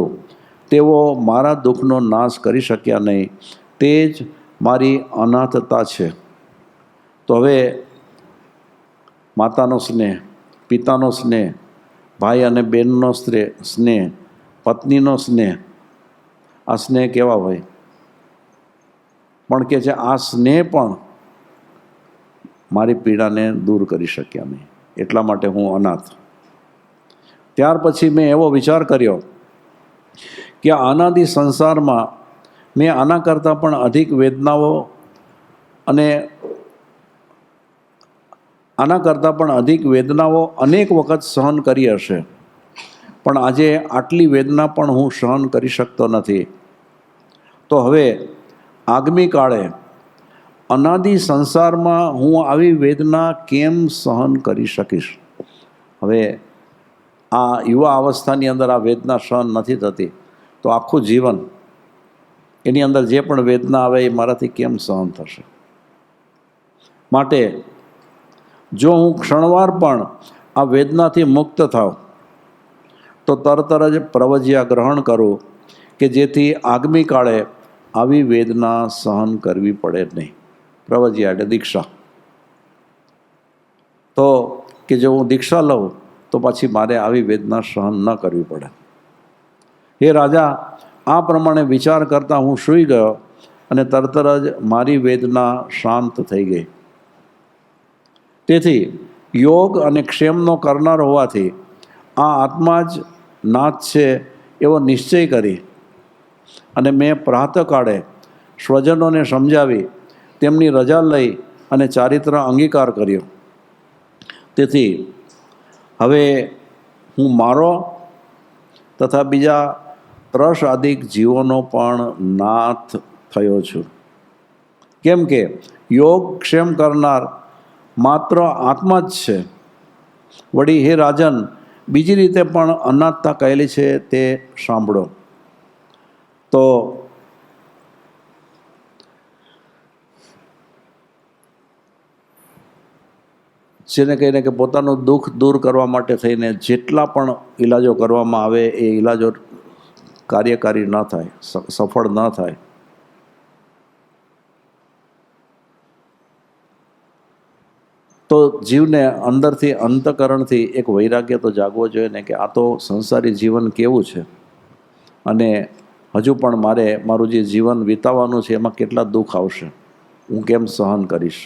તેઓ મારા દુઃખનો નાશ કરી શક્યા નહીં. તે જ મારી અનાથતા છે. તો હવે માતાનો સ્નેહ, પિતાનો સ્નેહ, ભાઈ અને બહેનનો સ્નેહ, પત્નીનો સ્નેહ, આ સ્નેહ કેવા હોય? પણ કે છે આ સ્નેહ પણ મારી પીડાને દૂર કરી શક્યા નહીં, એટલા માટે હું અનાથ. ત્યાર પછી મેં એવો વિચાર કર્યો કે આનાદિ સંસારમાં મેં આના કરતાં પણ અધિક વેદનાઓ અને આના કરતાં પણ અધિક વેદનાઓ અનેક વખત સહન કરી હશે, પણ આજે આટલી વેદના પણ હું સહન કરી શકતો નથી. તો હવે આગામી કાળે અનાદિ સંસારમાં હું આવી વેદના કેમ સહન કરી શકીશ? હવે આ યુવા અવસ્થાની અંદર આ વેદના સહન નથી થતી, તો આખું જીવન એની અંદર જે પણ વેદના આવે એ મારાથી કેમ સહન થશે? માટે જો હું ક્ષણવાર પણ આ વેદનાથી મુક્ત થાવ તો તરત જ પ્રવજ્યા ગ્રહણ કરું કે જેથી આગામી કાળે આવી વેદના સહન કરવી પડે નહીં. પ્રવજ્યા એટલે દીક્ષા. તો કે જો હું દીક્ષા લઉં તો પછી મારે આવી વેદના સહન ન કરવી પડે. હે રાજા, આ પ્રમાણે વિચાર કરતાં હું સૂઈ ગયો અને તરત જ મારી વેદના શાંત થઈ ગઈ. તેથી યોગ અને ક્ષેમનો કરનાર હોવાથી આ આત્મા જ નાથ છે એવો નિશ્ચય કરી અને મેં પ્રાતઃકાળે સ્વજનોને સમજાવી તેમની રજા લઈ અને ચારિત્ર અંગીકાર કર્યો. તેથી હવે હું મારો તથા બીજા 3 જીવોનો પણ નાથ થયો છું. કેમ કે યોગ ક્ષેમ કરનાર માત્ર આત્મા જ છે. વળી હે રાજન, બીજી રીતે પણ અનાથતા કહેલી છે તે સાંભળો. તો જેને કહીને કે પોતાનું દુઃખ દૂર કરવા માટે થઈને જેટલા પણ ઈલાજો કરવામાં આવે એ ઈલાજો કાર્યકારી ન થાય, સફળ ન થાય. તો જીવને અંદરથી અંતઃકરણથી એક વૈરાગ્ય તો જાગવો જોઈએ ને કે આ તો સંસારી જીવન કેવું છે અને હજુ પણ મારે મારું જે જીવન વિતાવવાનું છે એમાં કેટલા દુઃખ આવશે, હું કેમ સહન કરીશ.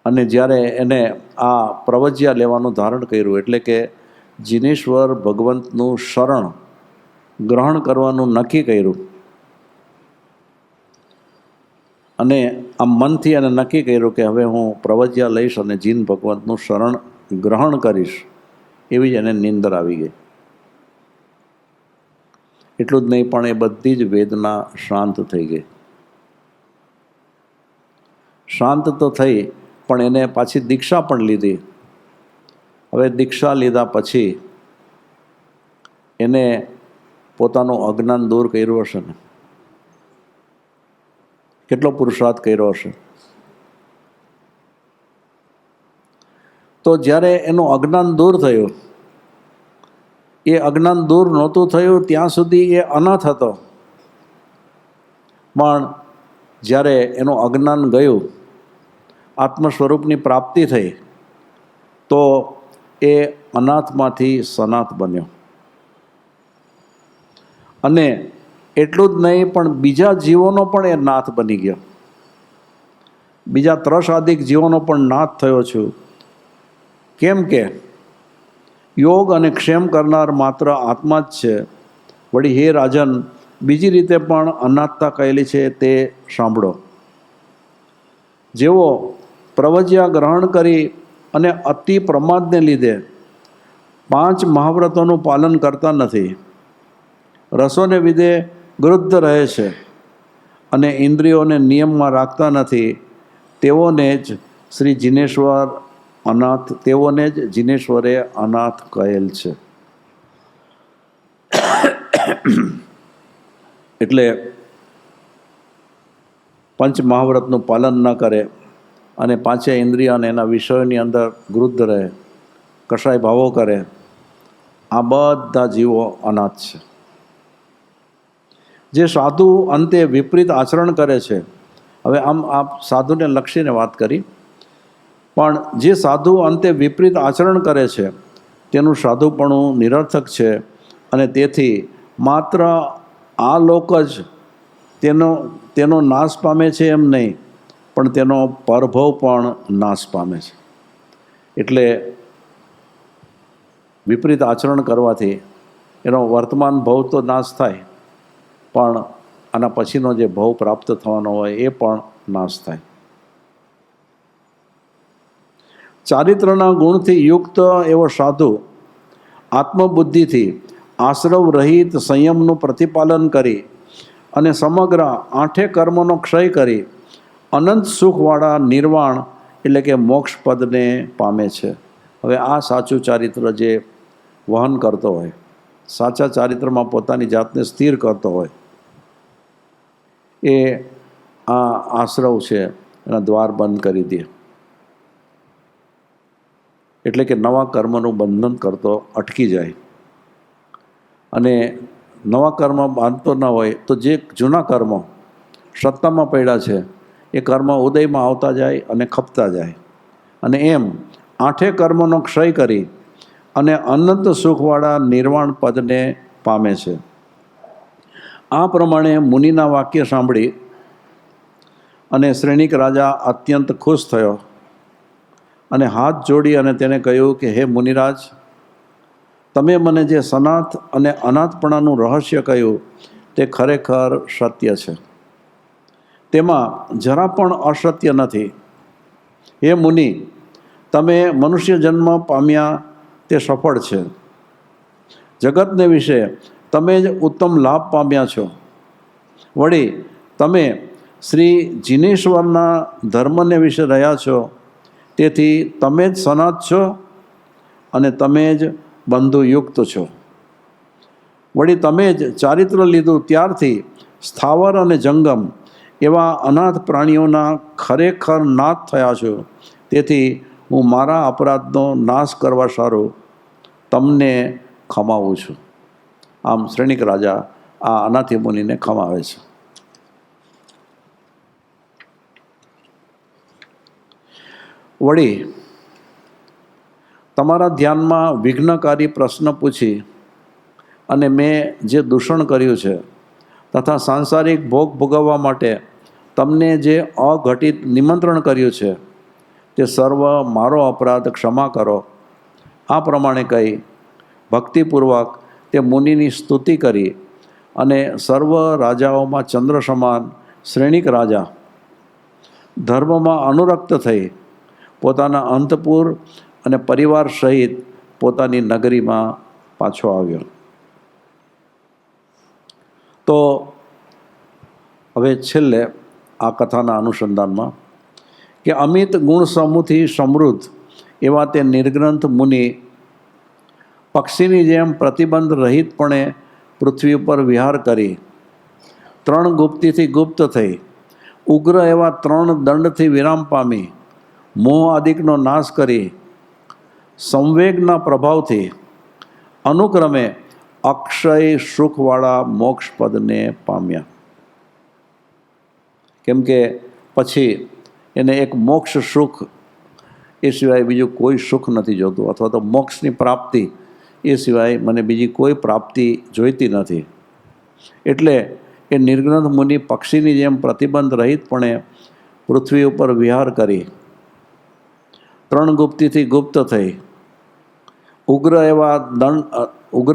અને જ્યારે એને આ પ્રવજ્યા લેવાનું ધારણ કર્યું, એટલે કે જીનેશ્વર ભગવંતનું શરણ ગ્રહણ કરવાનું નક્કી કર્યું અને આમ મનથી એને નક્કી કર્યું કે હવે હું પ્રવજ્યા લઈશ અને જીન ભગવંતનું શરણ ગ્રહણ કરીશ, એવી જ એને નિંદર આવી ગઈ. એટલું જ નહીં પણ એ બધી જ વેદના શાંત થઈ ગઈ. શાંત તો થઈ પણ એને પાછી દીક્ષા પણ લીધી. હવે દીક્ષા લીધા પછી એને પોતાનું અજ્ઞાન દૂર કર્યું હશે ને, કેટલો પુરુષાર્થ કર્યો હશે. તો જ્યારે એનું અજ્ઞાન દૂર થયું, એ અજ્ઞાન દૂર નહોતું થયું ત્યાં સુધી એ અનાથ હતો. પણ જ્યારે એનું અજ્ઞાન ગયું, આત્મ સ્વરૂપની પ્રાપ્તિ થઈ, તો એ અનાથમાંથી સનાથ બન્યો. અને એટલું જ નહીં પણ બીજા જીવોનો પણ એ નાથ બની ગયો. બીજા 3 જીવોનો પણ નાથ થયો છું. કેમ કે યોગ અને ક્ષેમ કરનાર માત્ર આત્મા જ છે. વળી હે રાજન, બીજી રીતે પણ અનાથતા કહેલી છે તે સાંભળો. જેઓ પ્રવજ્યા ગ્રહણ કરી અને અતિ પ્રમાદને લીધે 5 મહાવ્રતોનું પાલન કરતા નથી, રસોને લીધે ગૃદ્ધ રહે છે અને ઇન્દ્રિયોને નિયમમાં રાખતા નથી, તેઓને જ શ્રી જીનેશ્વર અનાથ, તેઓને જ જીનેશ્વરે અનાથ કહેલ છે. એટલે 5 મહાવ્રતનું પાલન ન કરે અને 5 ઇન્દ્રિય અને એના વિષયોની અંદર ગૃદ્ધ રહે, કશાય ભાવો કરે, આ બધા જીવો અનાથ છે. જે સાધુ અંતે વિપરીત આચરણ કરે છે, હવે આમ આ સાધુને લક્ષીને વાત કરી, પણ જે સાધુ અંતે વિપરીત આચરણ કરે છે તેનું સાધુપણું નિરર્થક છે અને તેથી માત્ર આ લોક જ તેનો નાશ પામે છે એમ નહીં, પણ તેનો પરભવ પણ નાશ પામે છે. એટલે વિપરીત આચરણ કરવાથી એનો વર્તમાન ભવ તો નાશ થાય, પણ આના પછીનો જે ભવ પ્રાપ્ત થવાનો હોય એ પણ નાશ થાય. ચારિત્રના ગુણથી યુક્ત એવો સાધુ આત્મબુદ્ધિથી આશ્રવ રહિત સંયમનું પ્રતિપાલન કરી અને સમગ્ર 8 કર્મોનો ક્ષય કરી અનંત સુખવાળા નિર્વાણ એટલે કે મોક્ષ પદને પામે છે. હવે આ સાચું ચારિત્ર જે વહન કરતો હોય, સાચા ચારિત્રમાં પોતાની જાતને સ્થિર કરતો હોય, એ આ આશ્રવ છે એના દ્વાર બંધ કરી દે. એટલે કે નવા કર્મનું બંધન કરતો અટકી જાય. અને નવા કર્મ બાંધતો ન હોય તો જે જૂના કર્મો સત્તામાં પડ્યા છે એ કર્મ ઉદયમાં આવતા જાય અને ખપતા જાય, અને એમ 8 કર્મોનો ક્ષય કરી અને અનંત સુખવાળા નિર્વાણ પદને પામે છે. આ પ્રમાણે મુનિના વાક્ય સાંભળી અને શ્રેણિક રાજા અત્યંત ખુશ થયો અને હાથ જોડી અને તેને કહ્યું કે હે મુનિરાજ, તમે મને જે સનાથ અને અનાથપણાનું રહસ્ય કહ્યું તે ખરેખર સત્ય છે. તેમાં જરા પણ અસત્ય નથી. હે મુનિ, તમે મનુષ્ય જન્મ પામ્યા તે સફળ છે. જગતને વિશે તમે જ ઉત્તમ લાભ પામ્યા છો. વળી તમે શ્રી જીનેશ્વરના ધર્મને વિશે રહ્યા છો, તેથી તમે જ સનાથ છો અને તમે જ બંધુયુક્ત છો. વળી તમે જ ચારિત્ર લીધું ત્યારથી સ્થાવર અને જંગમ એવા અનાથ પ્રાણીઓના ખરેખર નાથ થયા છો. તેથી હું મારા અપરાધનો નાશ કરવા સારું તમને ખમાવું છું. આમ શ્રેણિક રાજા આ અનાથી મુનિને ખમાવે છે. વળી તમારા ધ્યાનમાં વિઘ્નકારી પ્રશ્ન પૂછી અને મેં જે દૂષણ કર્યું છે તથા સાંસારિક ભોગ ભોગવવા માટે તમને જે અઘટિત નિમંત્રણ કર્યું છે તે સર્વ મારો અપરાધ ક્ષમા કરો. આ પ્રમાણે કહી ભક્તિપૂર્વક તે મુનિની સ્તુતિ કરી અને સર્વ રાજાઓમાં ચંદ્ર સમાન શ્રેણિક રાજા ધર્મમાં અનુરક્ત થઈ પોતાના અંતપુર અને પરિવાર સહિત પોતાની નગરીમાં પાછો આવ્યો. તો હવે છેલ્લે આ કથાના અનુસંધાનમાં કે અમિત ગુણ સમૂહથી સમૃદ્ધ એવા તે નિર્ગ્રંથ મુનિ પક્ષીની જેમ પ્રતિબંધ રહિતપણે પૃથ્વી ઉપર વિહાર કરી 3 ગુપ્તિથી ગુપ્ત થઈ ઉગ્ર એવા 3 દંડથી વિરામ પામી મોહ આદિકનો નાશ કરી સંવેગના પ્રભાવથી અનુક્રમે અક્ષય સુખવાળા મોક્ષ પદને પામ્યા. કેમ કે પછી એને એક મોક્ષ સુખ એ સિવાય બીજું કોઈ સુખ નથી જોતું, અથવા તો મોક્ષની પ્રાપ્તિ એ સિવાય મને બીજી કોઈ પ્રાપ્તિ જોઈતી નથી. એટલે એ નિર્ગ્રંથ મુનિ પક્ષીની જેમ પ્રતિબંધ રહિતપણે પૃથ્વી ઉપર વિહાર કરી 3 ગુપ્તિથી ગુપ્ત થઈ ઉગ્ર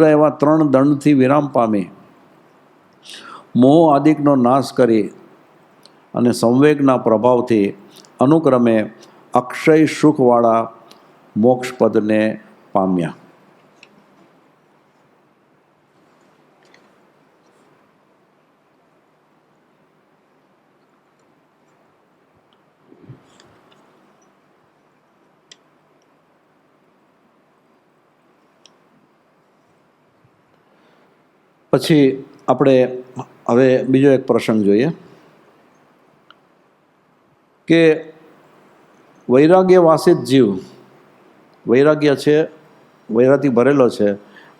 એવા 3 દંડથી વિરામ પામી મોહ આદિકનો નાશ કરી અને સંવેગના પ્રભાવથી અનુક્રમે અક્ષય સુખવાળા મોક્ષ પદને પામ્યા. પછી આપણે હવે બીજો એક પ્રસંગ જોઈએ કે વૈરાગ્યવાસિત જીવ, વૈરાગ્ય છે, વૈરાથી ભરેલો છે,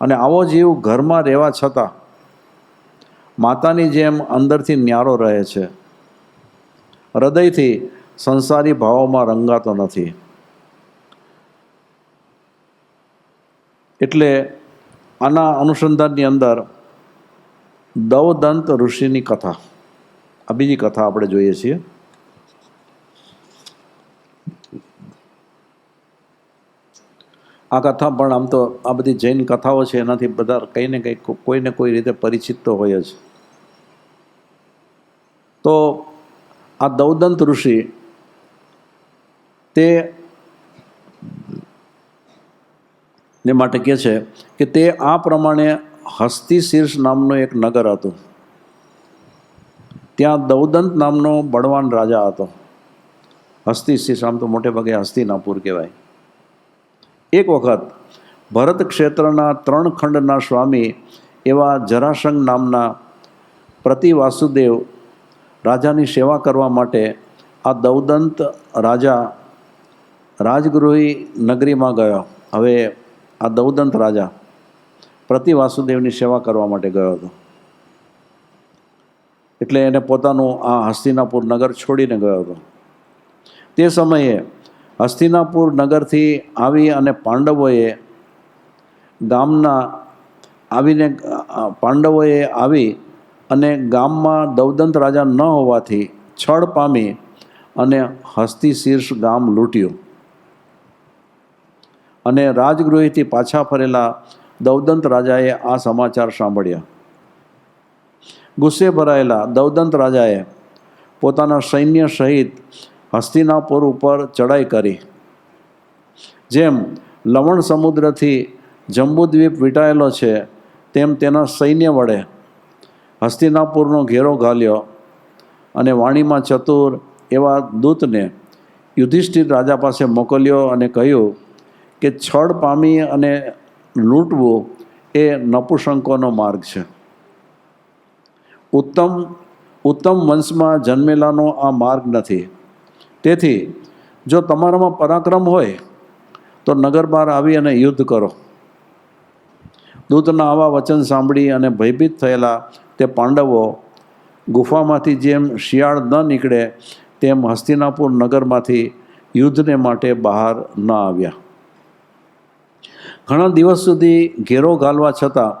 અને આવો જીવ ઘરમાં રહેવા છતાં માતાની જેમ અંદરથી ન્યારો રહે છે, હૃદયથી સંસારી ભાવોમાં રંગાતો નથી. એટલે આના અનુસંધાનની અંદર દવદંત ઋષિની કથા, આ બીજી કથા આપણે જોઈએ છીએ. આ કથા પણ આમ તો આ બધી જૈન કથાઓ છે એનાથી બધા કંઈ ને કંઈ કોઈને કોઈ રીતે પરિચિત તો હોય જ. તો આ દવદંત ઋષિ તે ને માટે કહે છે કે તે આ પ્રમાણે હસ્તી શીર્ષ નામનું એક નગર હતું. ત્યાં દવદંત નામનો બળવાન રાજા હતો. હસ્તી શીર્ષ આમ તો મોટે ભાગે હસ્તિનાપુર કહેવાય. એક વખત ભરત ક્ષેત્રના 3 ખંડના સ્વામી એવા જરાસંઘ નામના પ્રતિવાસુદેવ રાજાની સેવા કરવા માટે આ દવદંત રાજા રાજગૃહી નગરીમાં ગયો. હવે આ દવદંત રાજા પ્રતિવાસુદેવની સેવા કરવા માટે ગયો હતો. એટલે એને પોતાનું આ હસ્તિનાપુર નગર છોડીને ગયો હતો. તે સમયે હસ્તિનાપુર નગરથી આવી અને પાંડવોએ આવી અને ગામમાં દૌદંત રાજા ન હોવાથી છળ પામી અને હસ્તિશીર્ષ ગામ લૂંટ્યું. અને રાજગૃહથી પાછા ફરેલા દૌદંત રાજાએ આ સમાચાર સાંભળ્યા. ગુસ્સે ભરાયેલા દૌદંત રાજાએ પોતાના સૈન્ય સહિત હસ્તિનાપુર ઉપર ચડાઈ કરી. જેમ લવણ સમુદ્રથી જંબુદ્વીપ વીંટાયેલો છે તેમ તેના સૈન્ય વડે હસ્તિનાપુરનો ઘેરો ઘાલ્યો અને વાણીમાં ચતુર એવા દૂતને યુધિષ્ઠિર રાજા પાસે મોકલ્યો અને કહ્યું કે છળ પામી અને લૂંટવું એ નપુસંકોનો માર્ગ છે. ઉત્તમ વંશમાં જન્મેલાનો આ માર્ગ નથી. તેથી જો તમારામાં પરાક્રમ હોય તો નગર બહાર આવી અને યુદ્ધ કરો. દૂતના આવા વચન સાંભળી અને ભયભીત થયેલા તે પાંડવો ગુફામાંથી જેમ શિયાળ ન નીકળે તેમ હસ્તિનાપુર નગરમાંથી યુદ્ધને માટે બહાર ન આવ્યા. ઘણા દિવસ સુધી ઘેરો ઘાલવા છતાં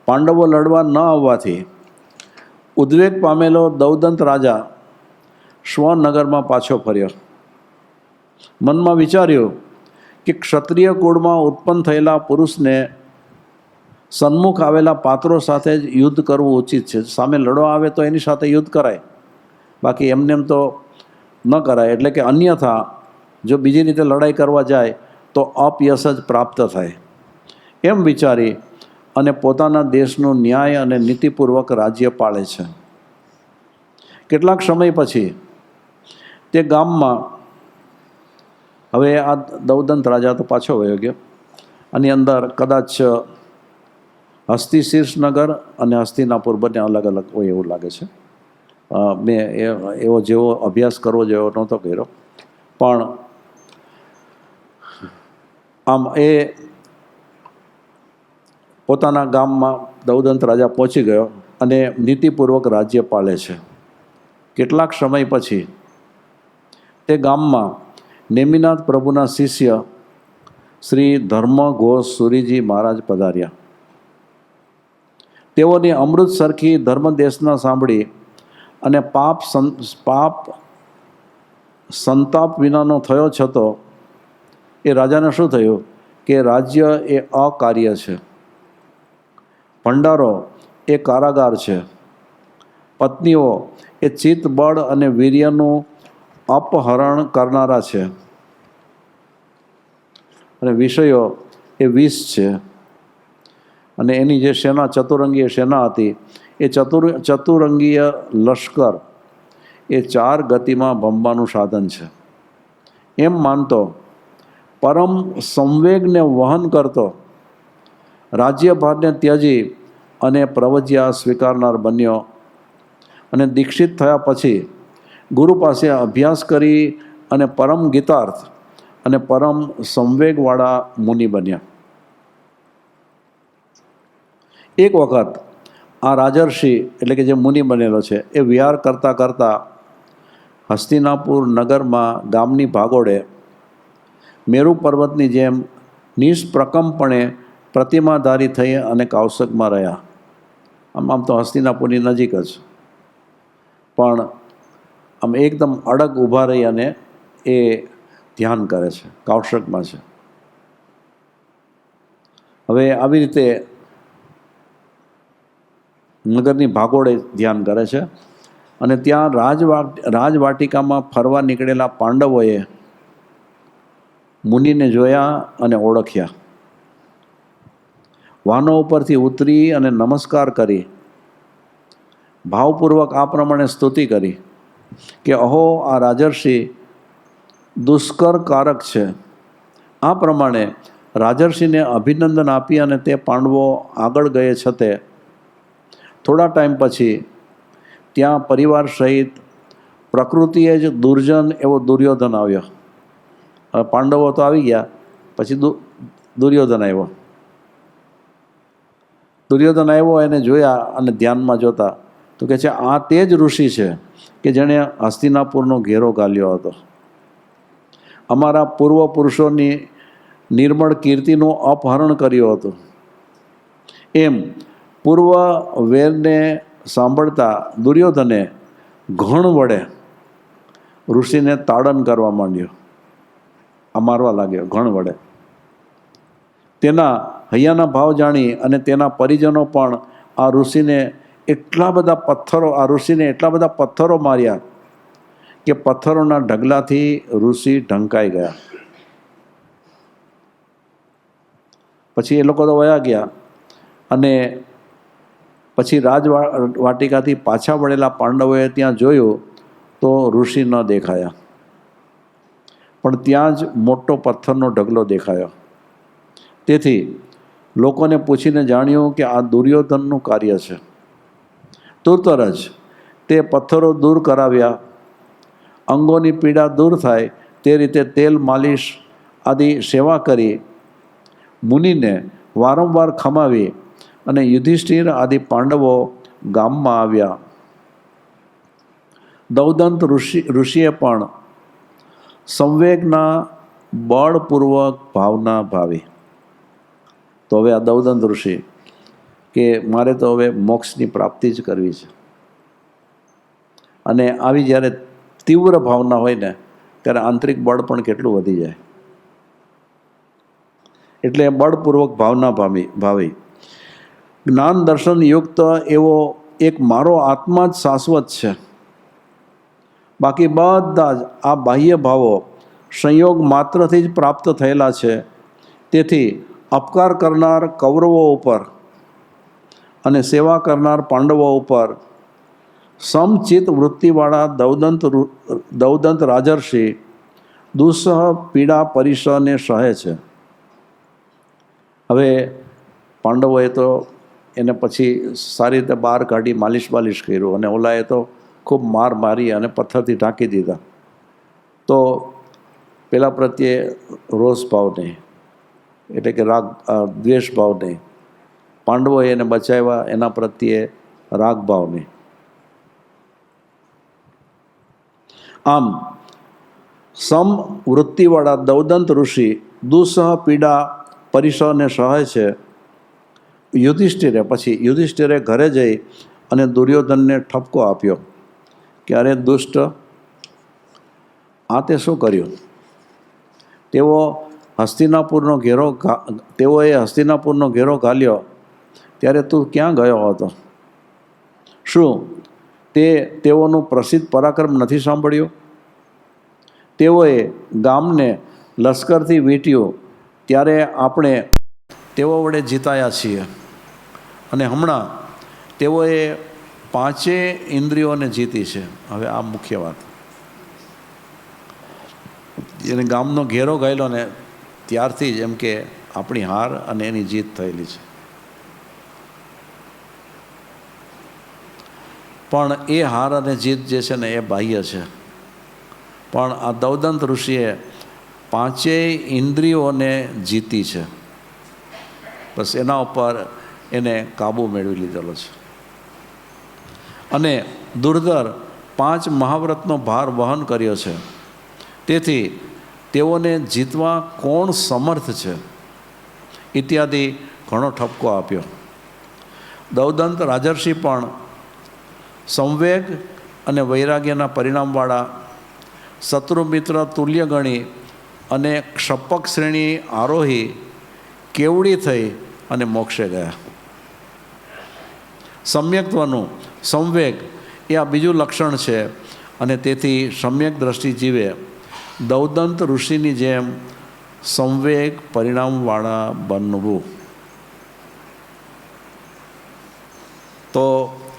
પાંડવો લડવા ન આવવાથી ઉદ્વેગ પામેલો દૌદંત રાજા સ્વનગરમાં પાછો ફર્યો. મનમાં વિચાર્યું કે ક્ષત્રિય કુળમાં ઉત્પન્ન થયેલા પુરુષને સન્મુખ આવેલા પાત્રો સાથે જ યુદ્ધ કરવું ઉચિત છે. સામે લડવા આવે તો એની સાથે યુદ્ધ કરાય, બાકી એમને એમ તો ન કરાય. એટલે કે અન્યથા જો બીજી રીતે લડાઈ કરવા જાય તો અપયશ જ પ્રાપ્ત થાય. એમ વિચારી અને પોતાના દેશનું ન્યાય અને નીતિપૂર્વક રાજ્ય પાળે છે. કેટલાક સમય પછી તે ગામમાં, હવે આ દૌદંત રાજા તો પાછો વયો ગયો, આની અંદર કદાચ હસ્તિશીર્ષ નગર અને હસ્તિનાપુર બંને અલગ અલગ હોય એવું લાગે છે. મેં એવો જેવો અભ્યાસ કરવો જેવો નહોતો કર્યો, પણ આમ એ પોતાના ગામમાં દૌદંત રાજા પહોંચી ગયો અને નીતિપૂર્વક રાજ્ય પાળે છે. કેટલાક સમય પછી તે ગામમાં નેમિનાથ પ્રભુના શિષ્ય શ્રી ધર્મ ઘોષ સુરીજી મહારાજ પધાર્યા. તેઓની અમૃત સરખી ધર્મદેશના સાંભળી અને પાપ સંતાપ વિનાનો થયો છતો એ રાજાને શું થયું કે રાજ્ય એ અકાર્ય છે, ભંડારો એ કારાગાર છે, પત્નીઓ એ ચિત્ત બળ અને વીર્યનું અપહરણ કરનારા છે, અને વિષયો એ વિષ છે, અને એની જે સેના ચતુરંગીય સેના હતી એ ચતુરંગીય લશ્કર એ 4 ગતિમાં ભમવાનું સાધન છે. એમ માનતો પરમ સંવેગને વહન કરતો રાજ્યભારને ત્યજી અને પ્રવજ્યા સ્વીકારનાર બન્યો અને દીક્ષિત થયા પછી ગુરુ પાસે અભ્યાસ કરી અને પરમ ગીતાર્થ અને પરમ સંવેગવાળા મુનિ બન્યા. એક વખત આ રાજર્ષિ એટલે કે જે મુનિ બનેલો છે એ વિહાર કરતાં કરતાં હસ્તિનાપુર નગરમાં ગામની ભાગોળે મેરુ પર્વતની જેમ નિષ્પ્રકમપણે પ્રતિમાધારી થઈ અને કૌશકમાં રહ્યા. આમ તો હસ્તિનાપુરની નજીક જ, પણ આમ એકદમ અડગ ઊભા રહી અને એ ધ્યાન કરે છે, કૌશકમાં છે. હવે આવી રીતે નગરની ભાગોળે ધ્યાન કરે છે અને ત્યાં રાજવાટિકામાં ફરવા નીકળેલા પાંડવોએ મુનિને જોયા અને ઓળખ્યા. વાહનો ઉપરથી ઉતરી અને નમસ્કાર કરી ભાવપૂર્વક આ પ્રમાણે સ્તુતિ કરી કે અહો આ રાજર્ષિ દુષ્કર કારક છે. આ પ્રમાણે રાજર્ષિને અભિનંદન આપી અને તે પાંડવો આગળ ગયે છતે થોડા ટાઈમ પછી ત્યાં પરિવાર સહિત પ્રકૃતિએ જ દુર્જન એવો દુર્યોધન આવ્યો. હવે પાંડવો તો આવી ગયા, પછી દુર્યોધન આવ્યો. દુર્યોધન આવ્યો એને જોયા અને ધ્યાનમાં જોતા તો કહે છે આ તે જ ઋષિ છે કે જેણે હસ્તિનાપુરનો ઘેરો ગાલ્યો હતો. અમારા પૂર્વપુરુષોની નિર્મળ કીર્તિનું અપહરણ કર્યું હતું. એમ પૂર્વ વેરને સાંભળતા દુર્યોધને ઘણ વડે ઋષિને તાડન કરવા માંડ્યો, આ મારવા લાગ્યો ઘણ વડે. તેના હૈયાના ભાવ જાણી અને તેના પરિજનો પણ આ ઋષિને એટલા બધા પથ્થરો માર્યા કે પથ્થરોના ઢગલાથી ઋષિ ઢંકાઈ ગયા. પછી એ લોકો તો વયા ગયા અને પછી રાજવાટિકાથી પાછા વળેલા પાંડવોએ ત્યાં જોયું તો ઋષિ ન દેખાયા, પણ ત્યાં જ મોટો પથ્થરનો ઢગલો દેખાયો. તેથી લોકોને પૂછીને જાણ્યું કે આ દુર્યોધનનું કાર્ય છે. તુરત જ તે પથ્થરો દૂર કરાવ્યા. અંગોની પીડા દૂર થાય તે રીતે તેલ માલિશ આદિ સેવા કરી મુનિને વારંવાર ખમાવી અને યુધિષ્ઠિર આદિ પાંડવો ગામમાં આવ્યા. દૌદંત ઋષિએ પણ સંવેગના બળપૂર્વક ભાવના ભાવી. તો હવે આ દૌદંત ઋષિ કે મારે તો હવે મોક્ષની પ્રાપ્તિ જ કરવી છે, અને આવી જ્યારે તીવ્ર ભાવના હોય ને ત્યારે આંતરિક બળ પણ કેટલું વધી જાય. એટલે બળપૂર્વક ભાવના ભાવી જ્ઞાન દર્શન યુક્ત એવો એક મારો આત્મા જ શાશ્વત છે, બાકી બધા જ આ બાહ્ય ભાવો સંયોગ માત્રથી જ પ્રાપ્ત થયેલા છે. તેથી અપકાર કરનાર કૌરવો ઉપર અને સેવા કરનાર પાંડવો ઉપર સમચિત વૃત્તિવાળા દૌદંત રાજર્ષિ દુઃસહ પીડા પરિસરને સહે છે. હવે પાંડવોએ તો એને પછી સારી રીતે બહાર કાઢી માલિશ કર્યું, અને ઓલાએ તો ખૂબ મારી અને પથ્થરથી ઢાંકી દીધા. તો પેલા પ્રત્યે રોષ ભાવ નહીં, એટલે કે દ્વેષ ભાવ નહીં. પાંડવોએ એને બચાવ્યા, એના પ્રત્યે રાગ ભાવ નહીં. આમ સમ વૃત્તિવાળા દૌદંત ઋષિ દુઃસહ પીડા પરિસરને સહે છે. યુધિષ્ઠિરે ઘરે જઈ અને દુર્યોધનને ઠપકો આપ્યો કે અરે દુષ્ટ, આ તે શું કર્યું? તેઓએ હસ્તિનાપુરનો ઘેરો ગાલ્યો ત્યારે તું ક્યાં ગયો હતો? શું તેઓનું પ્રસિદ્ધ પરાક્રમ નથી સાંભળ્યું? તેઓએ ગામને લશ્કરથી વીંટ્યું ત્યારે આપણે તેઓ વડે જીતાયા છીએ, અને હમણાં તેઓએ 5 ઇન્દ્રિયોને જીતી છે. હવે આ મુખ્ય વાત, એને ગામનો ઘેરો ગાયેલો ને ત્યારથી જ એમ કે આપણી હાર અને એની જીત થયેલી છે. પણ એ હાર અને જીત જે છે ને એ બાહ્ય છે, પણ આ દૌદંત ઋષિએ 5 ઇન્દ્રિયોને જીતી છે. બસ એના ઉપર એને કાબુ મેળવી લીધેલો છે. અને દુર્ધર 5 મહાવ્રતનો ભાર વહન કર્યો છે. તેથી તેઓને જીતવા કોણ સમર્થ છે? ઇત્યાદિ ઘણો ઠપકો આપ્યો. દૌદંત રાજર્ષિ પણ સંવેગ અને વૈરાગ્યના પરિણામવાળા શત્રુમિત્ર તુલ્ય ગણી અને ક્ષપક શ્રેણી આરોહી કેવડી થઈ અને મોક્ષે ગયા. સમ્યક્ત્વનું સંવેગ એ આ બીજું લક્ષણ છે, અને તેથી સમ્યક દ્રષ્ટિ જીવે દૌદંત ઋષિની જેમ સંવેગ પરિણામવાળા બનવું. તો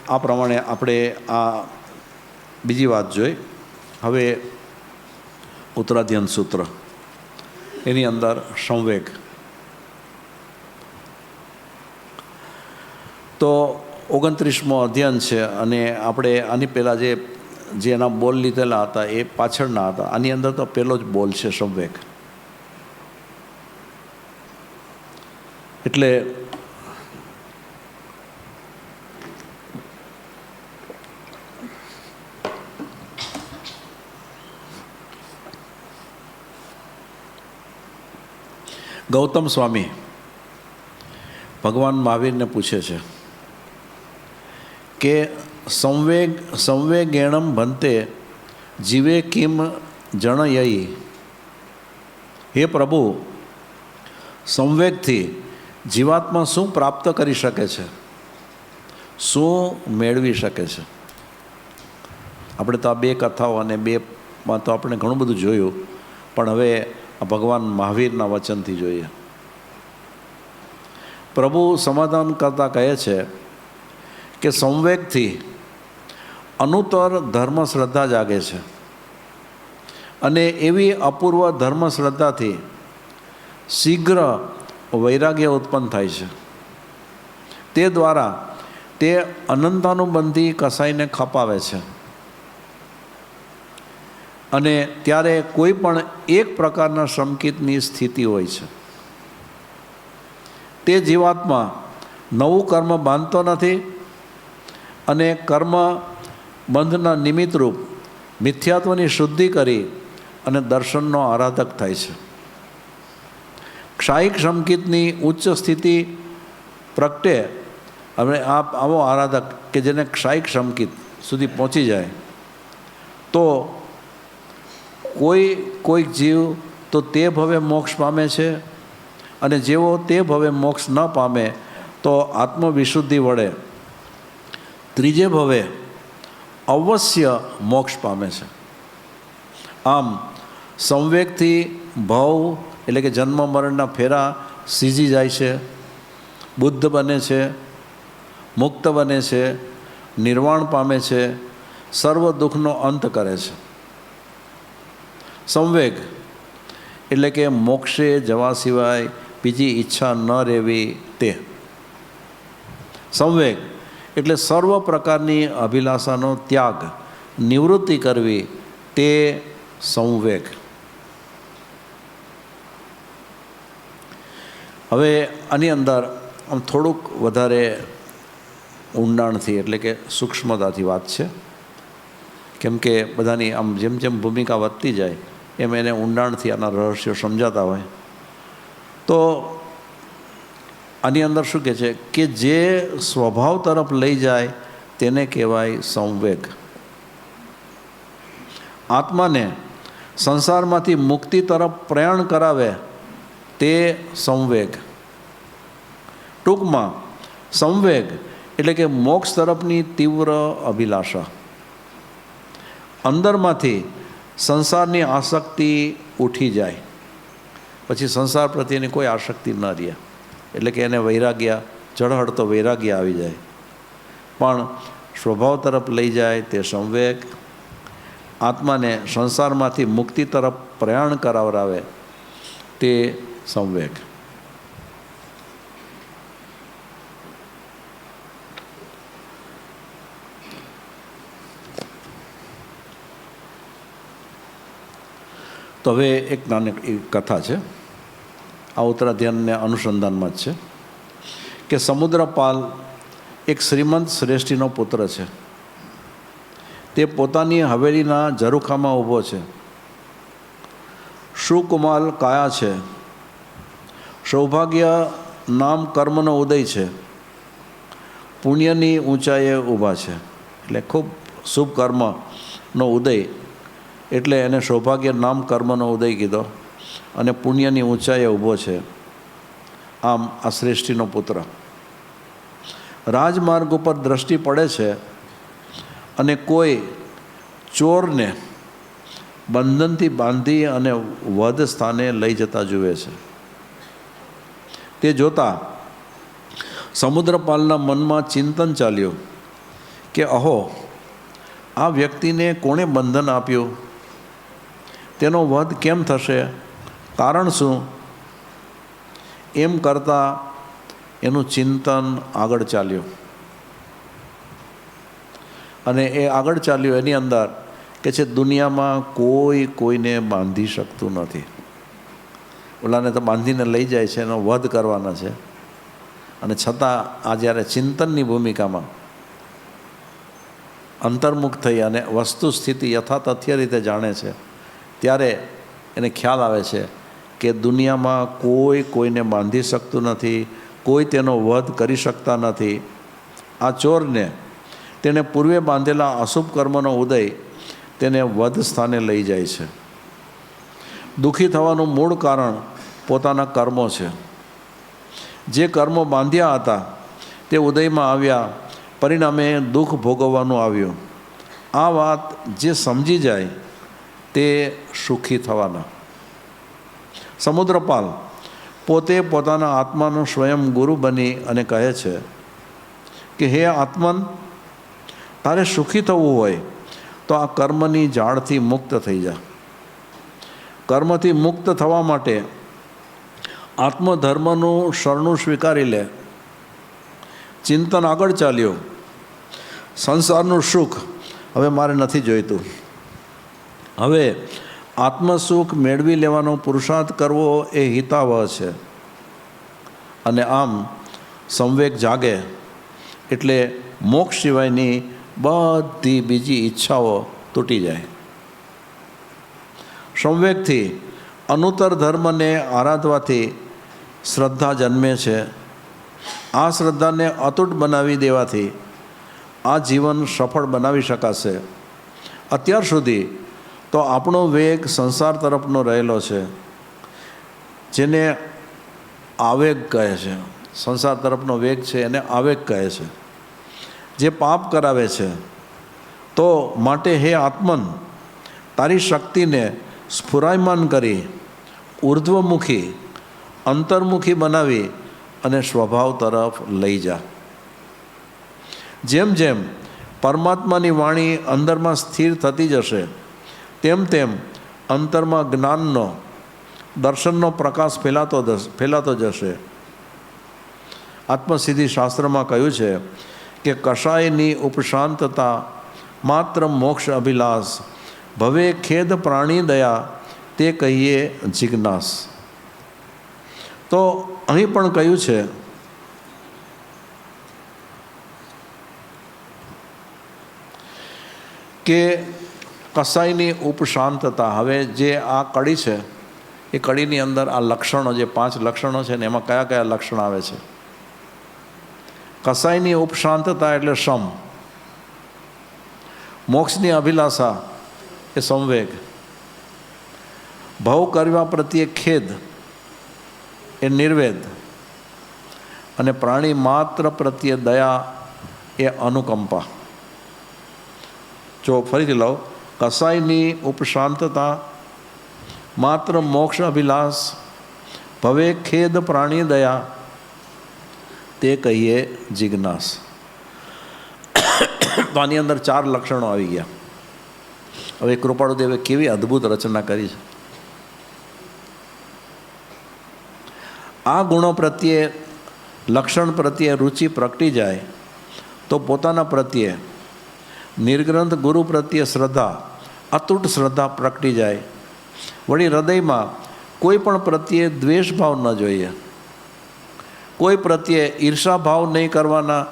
આ પ્રમાણે આપણે આ બીજી વાત જોઈ. હવે ઉત્તરાધ્યન સૂત્ર, એની અંદર સંવેગ. તો 29મો અધ્યયન છે, અને આપણે આની પહેલાં જે એના બોલ લીધેલા હતા એ પાછળના હતા. આની અંદર તો પહેલો જ બોલ છે સંવેગ. એટલે ગૌતમ સ્વામી ભગવાન મહાવીરને પૂછે છે કે સંવેગેણમ ભંતે જીવે કિમ જણયઈ. હે પ્રભુ, સંવેગથી જીવાત્મા શું પ્રાપ્ત કરી શકે છે, શું મેળવી શકે છે? આપણે તો આ બે કથાઓ અને બેમાં તો આપણે ઘણું બધું જોયું, પણ હવે આ ભગવાન મહાવીરના વચનથી જોઈએ. પ્રભુ સમાધાન કરતા કહે છે કે સંવેગથી અનુત્તર ધર્મ શ્રદ્ધા જાગે છે અને એવી અપૂર્વ ધર્મ શ્રદ્ધાથી શીઘ્ર વૈરાગ્ય ઉત્પન્ન થાય છે. તે દ્વારા તે અનંતાનુબંધી કસાઈને ખપાવે છે અને ત્યારે કોઈ પણ એક પ્રકારના સંકિતની સ્થિતિ હોય છે. તે જીવાત્મા નવું કર્મ બાંધતો નથી અને કર્મ બંધના નિમિત્તરૂપ મિથ્યાત્વની શુદ્ધિ કરી અને દર્શનનો આરાધક થાય છે. ક્ષાયિક સંકિતની ઉચ્ચ સ્થિતિ પ્રગટે હવે આવો આરાધક કે જેને ક્ષાયિક સંકિત સુધી પહોંચી જાય તો કોઈક જીવ તો તે ભવે મોક્ષ પામે છે અને જેઓ તે ભવે મોક્ષ ન પામે તો આત્મવિશુદ્ધિ વડે ત્રીજે ભવે અવશ્ય મોક્ષ પામે છે. આમ સંવેગથી ભવ એટલે કે જન્મ મરણના ફેરા સીજી જાય છે, બુદ્ધ બને છે, મુક્ત બને છે, નિર્વાણ પામે છે, સર્વ દુઃખનો અંત કરે છે. સંવેગ એટલે કે મોક્ષે જવા સિવાય બીજી ઈચ્છા ન રહેવી તે. સંવેગ એટલે સર્વ પ્રકારની અભિલાષાનો ત્યાગ, નિવૃત્તિ કરવી તે સંવેગ. હવે આની અંદર આમ થોડુંક વધારે ઊંડાણથી એટલે કે સૂક્ષ્મતાથી વાત છે, કેમ કે બધાની આમ જેમ જેમ ભૂમિકા વધતી જાય એમ એને ઊંડાણથી આના રહસ્યો સમજાતા હોય. તો આની અંદર શું કહે છે કે જે સ્વભાવ તરફ લઈ જાય તેને કહેવાય સંવેગ. આત્માને સંસારમાંથી મુક્તિ તરફ પ્રયાણ કરાવે તે સંવેગ. ટૂંકમાં સંવેગ એટલે કે મોક્ષ તરફની તીવ્ર અભિલાષા. અંદરમાંથી સંસારની આસક્તિ ઉઠી જાય, પછી સંસાર પ્રત્યેની કોઈ આસક્તિ ન રહે, એટલે કે એને વૈરાગ્ય, ચઢહળતો વૈરાગ્ય આવી જાય. પણ સ્વભાવ તરફ લઈ જાય તે સંવેગ. આત્માને સંસારમાંથી મુક્તિ તરફ પ્રયાણ કરાવરાવે તે સંવેગ. તો હવે એક નાની કથા છે, આ ઉત્તરાધ્યાનને અનુસંધાનમાં જ છે, કે સમુદ્રપાલ એક શ્રીમંત શ્રેષ્ઠીનો પુત્ર છે. તે પોતાની હવેલીના ઝરૂખામાં ઊભો છે. સુકુમાલ કાયા છે, સૌભાગ્ય નામ કર્મનો ઉદય છે, પુણ્યની ઊંચાઈએ ઊભા છે. એટલે ખૂબ શુભ કર્મનો ઉદય એટલે એને સૌભાગ્ય નામ કર્મનો ઉદય કીધો, અને પુણ્યની ઊંચાઈએ ઊભો છે. આમ આ શ્રેષ્ઠીનો પુત્ર રાજમાર્ગ ઉપર દ્રષ્ટિ પડે છે અને કોઈ ચોરને બંધનથી બાંધી અને વધ સ્થાને લઈ જતા જુએ છે. તે જોતાં સમુદ્રપાલના મનમાં ચિંતન ચાલ્યું કે અહો, આ વ્યક્તિને કોણે બંધન આપ્યું, તેનો વધ કેમ થશે, કારણ શું? એમ કરતાં એનું ચિંતન આગળ ચાલ્યું અને એ આગળ ચાલ્યું એની અંદર કે છે દુનિયામાં કોઈ કોઈને બાંધી શકતું નથી. ઓલાને તો બાંધીને લઈ જાય છે, એનો વધ કરવાના છે, અને છતાં આ જ્યારે ચિંતનની ભૂમિકામાં અંતર્મુખ થઈ અને વસ્તુ સ્થિતિ યથાતથ્ય રીતે જાણે છે ત્યારે એને ખ્યાલ આવે છે કે દુનિયામાં કોઈ કોઈને બાંધી શકતું નથી, કોઈ તેનો વધ કરી શકતા નથી. આ ચોરને તેણે પૂર્વે બાંધેલા અશુભ કર્મનો ઉદય તેને વધ સ્થાને લઈ જાય છે. દુઃખી થવાનું મૂળ કારણ પોતાના કર્મો છે. જે કર્મો બાંધ્યા હતા તે ઉદયમાં આવ્યા, પરિણામે દુઃખ ભોગવવાનું આવ્યું. આ વાત જે સમજી જાય તે સુખી થવાના. સમુદ્રપાલ પોતે પોતાના આત્માનો સ્વયં ગુરુ બની અને કહે છે કે હે આત્મન, તારે સુખી થવું હોય તો આ કર્મની જાળથી મુક્ત થઈ જા. કર્મથી મુક્ત થવા માટે આત્મધર્મનું શરણું સ્વીકારી લે. ચિંતન આગળ ચાલ્યો. સંસારનું સુખ હવે મારે નથી જોઈતું. હવે આત્મસુખ મેળવી લેવાનો પુરુષાર્થ કરવો એ હિતાવહ છે. અને આમ સંવેગ જાગે એટલે મોક્ષ સિવાયની બધી બીજી ઈચ્છાઓ તૂટી જાય. સંવેગથી અનુત્તર ધર્મને આરાધવાથી શ્રદ્ધા જન્મે છે. આ શ્રદ્ધાને અતૂટ બનાવી દેવાથી આ જીવન સફળ બનાવી શકાશે. અત્યાર સુધી તો આપણો વેગ સંસાર તરફનો રહેલો છે, જેને આવેગ કહે છે. સંસાર તરફનો વેગ છે એને આવેગ કહે છે, જે પાપ કરાવે છે. તો માટે હે આત્મન, તારી શક્તિને સ્ફુરાયમાન કરી ઉર્ધ્વમુખી અંતર્મુખી બનાવી અને સ્વભાવ તરફ લઈ જા. જેમ જેમ પરમાત્માની વાણી અંદરમાં સ્થિર થતી જશે તેમ તેમ અંતરમાં જ્ઞાનનો દર્શનનો પ્રકાશ ફેલાતો જશે. આત્મસિદ્ધિ શાસ્ત્રમાં કહ્યું છે કે કષાયની ઉપશાંતતા માત્ર મોક્ષ અભિલાષ, ભવે ખેદ પ્રાણી દયા, તે કહીએ જિજ્ઞાસ. તો અહીં પણ કહ્યું છે કે કસાઈની ઉપશાંતતા. હવે જે આ કડી છે એ કડીની અંદર આ લક્ષણો, જે 5 લક્ષણો છે ને, એમાં કયા કયા લક્ષણ આવે છે? કસાઈની ઉપશાંતતા એટલે સમ, મોક્ષની અભિલાષા એ સંવેગ, ભવ કરવા પ્રત્યે ખેદ એ નિર્વેદ, અને પ્રાણી માત્ર પ્રત્યે દયા એ અનુકંપા. જો ફરીથી લો, કસાઈની ઉપશાંતતા, માત્ર મોક્ષ અભિલાષ, ભવે ખેદ પ્રાણી દયા, તે કહીએ જિજ્ઞાસ. તો આની અંદર 4 લક્ષણો આવી ગયા. હવે કૃપાળુદેવે કેવી અદ્ભુત રચના કરી છે. આ ગુણો પ્રત્યે, લક્ષણ પ્રત્યે રુચિ પ્રગટી જાય તો પોતાના પ્રત્યે, નિર્ગ્રંથ ગુરુ પ્રત્યે શ્રદ્ધા, અતૂટ શ્રદ્ધા પ્રગટી જાય. વળી હૃદયમાં કોઈ પણ પ્રત્યે દ્વેષભાવ ન જોઈએ, કોઈ પ્રત્યે ઈર્ષાભાવ નહીં કરવાના,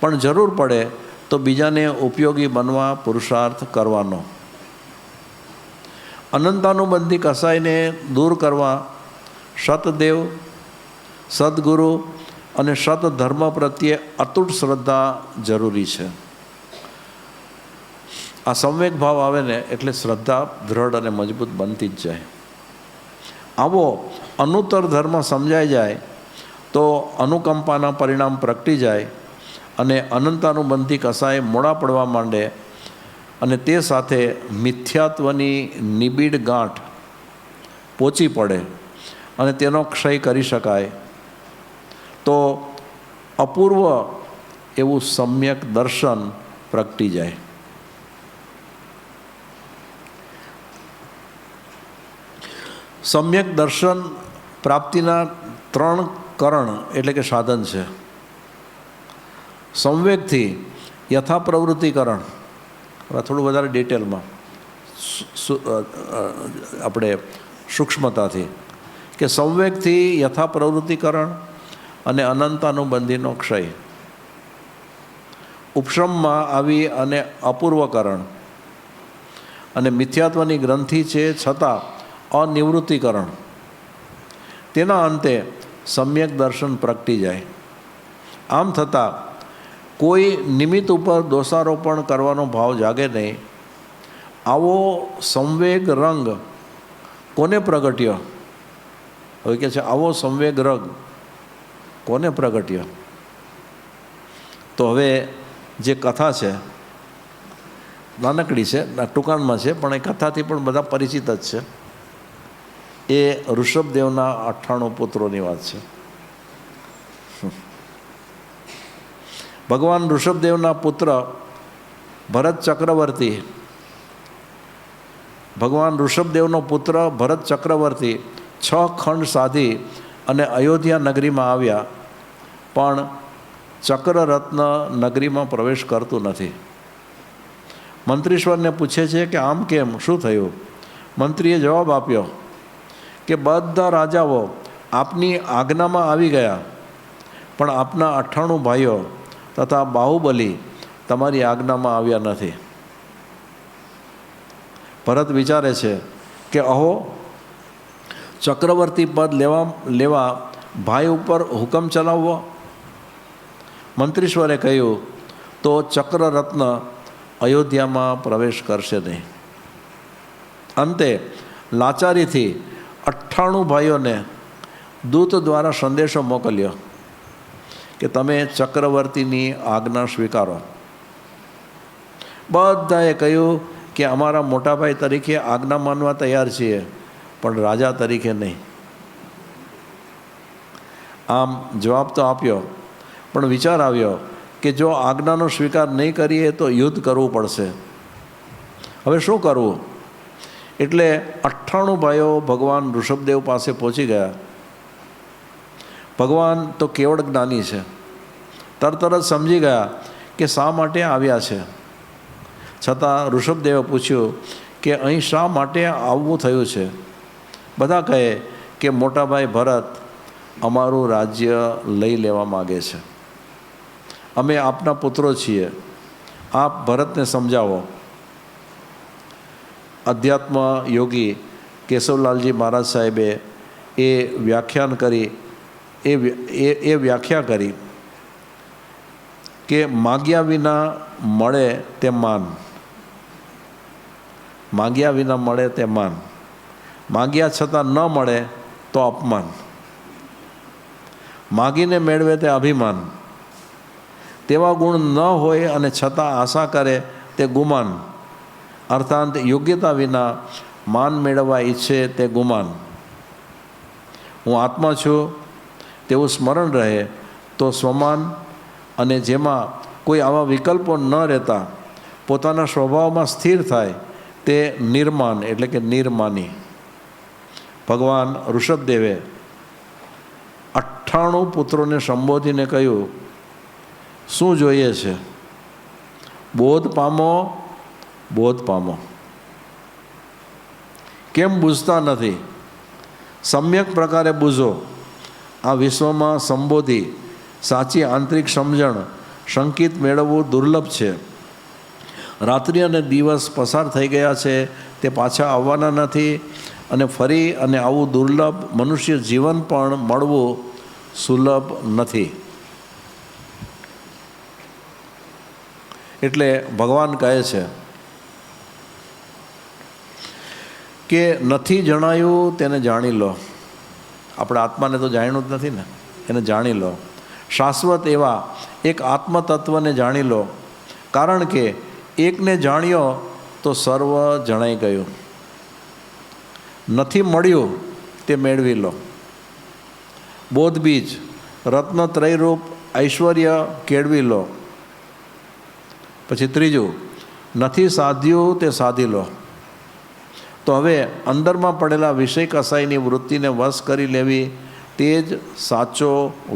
પણ જરૂર પડે તો બીજાને ઉપયોગી બનવા પુરુષાર્થ કરવાનો. અનંતાનુબંધી કસાઈને દૂર કરવા સતદેવ, સદગુરુ અને સતધર્મ પ્રત્યે અતૂટ શ્રદ્ધા જરૂરી છે. આ સંવેગ ભાવ આવે ને એટલે શ્રદ્ધા દૃઢ અને મજબૂત બનતી જ જાય. આવો અનુત્તર ધર્મ સમજાઈ જાય તો અનુકંપાના પરિણામ પ્રગટી જાય અને અનંતાનુબંધી કસાય મોડા પડવા માંડે, અને તે સાથે મિથ્યાત્વની નિબીડ ગાંઠ પોચી પડે અને તેનો ક્ષય કરી શકાય. તો અપૂર્વ એવું સમ્યક દર્શન પ્રગટી જાય. સમ્યક દર્શન પ્રાપ્તિના 3 કરણ એટલે કે સાધન છે. સંવેગથી યથા પ્રવૃત્તિકરણ, થોડું વધારે ડિટેલમાં આપણે સૂક્ષ્મતાથી, કે સંવેગથી યથા પ્રવૃત્તિકરણ અને અનંતાનુબંધીનો ક્ષય. ઉપશમમાં આવી અને અપૂર્વકરણ, અને મિથ્યાત્વની ગ્રંથિ છે છતાં અનિવૃત્તિકરણ, તેના અંતે સમ્યક દર્શન પ્રગટી જાય. આમ થતાં કોઈ નિમિત્ત ઉપર દોષારોપણ કરવાનો ભાવ જાગે નહીં. આવો સંવેગ રંગ કોને પ્રગટ્યો? હવે કહે છે આવો સંવેગ રંગ કોને પ્રગટ્યો? તો હવે જે કથા છે નાનકડી છે, ટૂંકાણમાં છે, પણ એ કથાથી પણ બધા પરિચિત જ છે. એ ઋષભદેવના 98 પુત્રોની વાત છે. ભગવાન ઋષભદેવના પુત્ર ભરત ચક્રવર્તી, ભગવાન ઋષભદેવનો પુત્ર ભરત ચક્રવર્તી 6 ખંડ સાધી અને અયોધ્યા નગરીમાં આવ્યા, પણ ચક્રરત્ન નગરીમાં પ્રવેશ કરતું નથી. મંત્રીશ્વરને પૂછે છે કે આમ કેમ, શું થયું? મંત્રીએ જવાબ આપ્યો કે બધા રાજાઓ આપની આજ્ઞામાં આવી ગયા, પણ આપના 98 ભાઈઓ તથા બાહુબલી તમારી આજ્ઞામાં આવ્યા નથી. ભરત વિચારે છે કે અહો, ચક્રવર્તી પદ લેવા ભાઈ ઉપર હુકમ ચલાવવો. મંત્રીશ્વરે કહ્યું તો ચક્રરત્ન અયોધ્યામાં પ્રવેશ કરશે નહીં. અંતે લાચારીથી 98 ભાઈઓને દૂત દ્વારા સંદેશો મોકલ્યો કે તમે ચક્રવર્તીની આજ્ઞા સ્વીકારો. બધાએ કહ્યું કે અમારા મોટાભાઈ તરીકે આજ્ઞા માનવા તૈયાર છીએ, પણ રાજા તરીકે નહીં. આમ જવાબ તો આપ્યો, પણ વિચાર આવ્યો કે જો આજ્ઞાનો સ્વીકાર નહીં કરીએ તો યુદ્ધ કરવું પડશે. હવે શું કરવું? એટલે 98 ભાઈઓ ભગવાન ઋષભદેવ પાસે પહોંચી ગયા. ભગવાન તો કેવળ જ્ઞાની છે, તરત જ સમજી ગયા કે શા માટે આવ્યા છે. છતાં ઋષભદેવે પૂછ્યું કે અહીં શા માટે આવવું થયું છે? બધા કહે કે મોટાભાઈ ભરત અમારું રાજ્ય લઈ લેવા માગે છે. અમે આપના પુત્રો છીએ, આપ ભરતને સમજાવો. અધ્યાત્મ યોગી કેશવલાલજી મહારાજ સાહેબે એ વ્યાખ્યાન કરી એ વ્યાખ્યા કરી કે માગ્યા વિના મળે તે માન, માગ્યા વિના મળે તે માન, માગ્યા છતાં ન મળે તો અપમાન, માગીને મેળવે તે અભિમાન, તેવા ગુણ ન હોય અને છતાં આશા કરે તે ગુમાન, અર્થાંત યોગ્યતા વિના માન મેળવવા ઈચ્છે તે ગુમાન. હું આત્મા છું તેવું સ્મરણ રહે તો સ્વમાન, અને જેમાં કોઈ આવા વિકલ્પો ન રહેતા પોતાના સ્વભાવમાં સ્થિર થાય તે નિર્માન એટલે કે નિર્માની. ભગવાન ઋષભદેવે 98 પુત્રોને સંબોધીને કહ્યું, શું જોઈએ છે? બોધ પામો, બોધ પામો. કેમ બૂઝતા નથી? સમ્યક પ્રકારે બૂઝો. આ વિશ્વમાં સંબોધી સાચી આંતરિક સમજણ સંકિત મેળવવું દુર્લભ છે. રાત્રિ અને દિવસ પસાર થઈ ગયા છે, તે પાછા આવવાના નથી, અને ફરી અને આવું દુર્લભ મનુષ્ય જીવન પણ મળવું સુલભ નથી. એટલે ભગવાન કહે છે કે નથી જણાયું તેને જાણી લો. આપણે આત્માને તો જાણ્યું જ નથી ને, એને જાણી લો. શાશ્વત એવા એક આત્મતત્વને જાણી લો, કારણ કે એકને જાણ્યો તો સર્વ જણાઈ ગયું. નથી મળ્યું તે મેળવી લો. બોધ બીજ રત્નત્રયરૂપ ઐશ્વર્ય કેળવી લો. પછી ત્રીજું, નથી સાધ્યું તે સાધી લો. તો હવે અંદરમાં પડેલા વિષય કસાઈની વૃત્તિને વશ કરી લેવી તે જ સાચો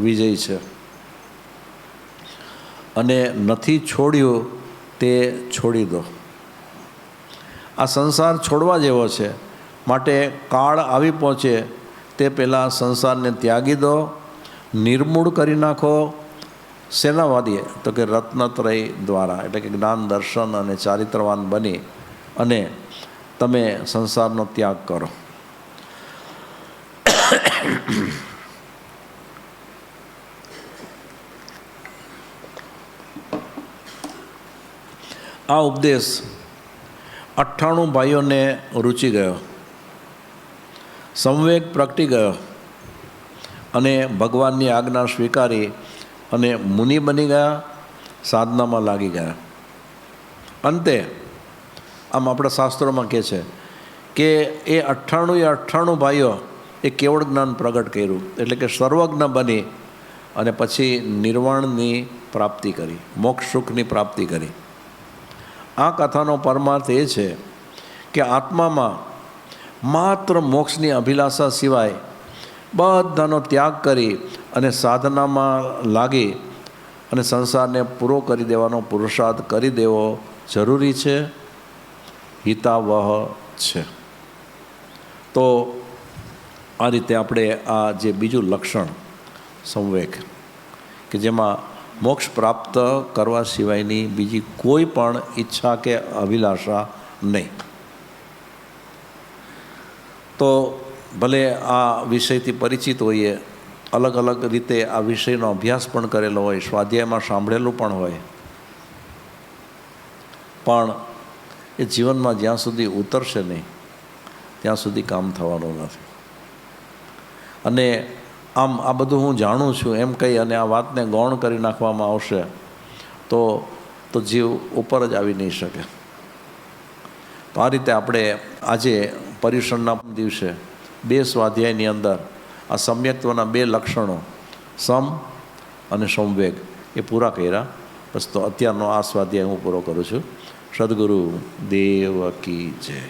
વિજય છે. અને નથી છોડ્યું તે છોડી દો. આ સંસાર છોડવા જેવો છે, માટે કાળ આવી પહોંચે તે પહેલાં સંસારને ત્યાગી દો, નિર્મૂળ કરી નાખો. સેનાવાદીએ તો કે રત્નત્રય દ્વારા, એટલે કે જ્ઞાન, દર્શન અને ચારિત્રવાન બની અને તમે સંસારનો ત્યાગ કરો. આ ઉપદેશ 98 ભાઈઓને રૂચી ગયો, સંવેગ પ્રગટી ગયો અને ભગવાનની આજ્ઞા સ્વીકારી અને મુનિ બની ગયા, સાધનામાં લાગી ગયા. અંતે આમ આપણા શાસ્ત્રોમાં કહે છે કે એ 98 ભાઈઓ એ કેવળ જ્ઞાન પ્રગટ કર્યું, એટલે કે સર્વજ્ઞ બની અને પછી નિર્વાણની પ્રાપ્તિ કરી, મોક્ષ સુખની પ્રાપ્તિ કરી. આ કથાનો પરમાર્થ એ છે કે આત્મામાં માત્ર મોક્ષની અભિલાષા સિવાય બધાનો ત્યાગ કરી અને સાધનામાં લાગી અને સંસારને પૂરો કરી દેવાનો પુરુષાર્થ કરી દેવો જરૂરી છે, હિતાવહ છે. તો આ રીતે આપણે આ જે બીજું લક્ષણ સંવેગ, કે જેમાં મોક્ષ પ્રાપ્ત કરવા સિવાયની બીજી કોઈ પણ ઈચ્છા કે અભિલાષા નહીં. તો ભલે આ વિષયથી પરિચિત હોઈએ, અલગ અલગ રીતે આ વિષયનો અભ્યાસ પણ કરેલો હોય, સ્વાધ્યાયમાં સાંભળેલું પણ હોય, પણ એ જીવનમાં જ્યાં સુધી ઉતરશે નહીં ત્યાં સુધી કામ થવાનું નથી. અને આમ આ બધું હું જાણું છું એમ કહી અને આ વાતને ગૌણ કરી નાખવામાં આવશે તો જીવ ઉપર જ આવી નહીં શકે. તો આ રીતે આપણે આજે પર્યુષણના દિવસે 2 સ્વાધ્યાયની અંદર આ સમ્યક્ત્વના 2 લક્ષણો સમ અને સંવેગ એ પૂરા કર્યા. બસ તો અત્યારનો આ સ્વાધ્યાય હું પૂરો કરું છું. સદગુરુ દેવ કી જય.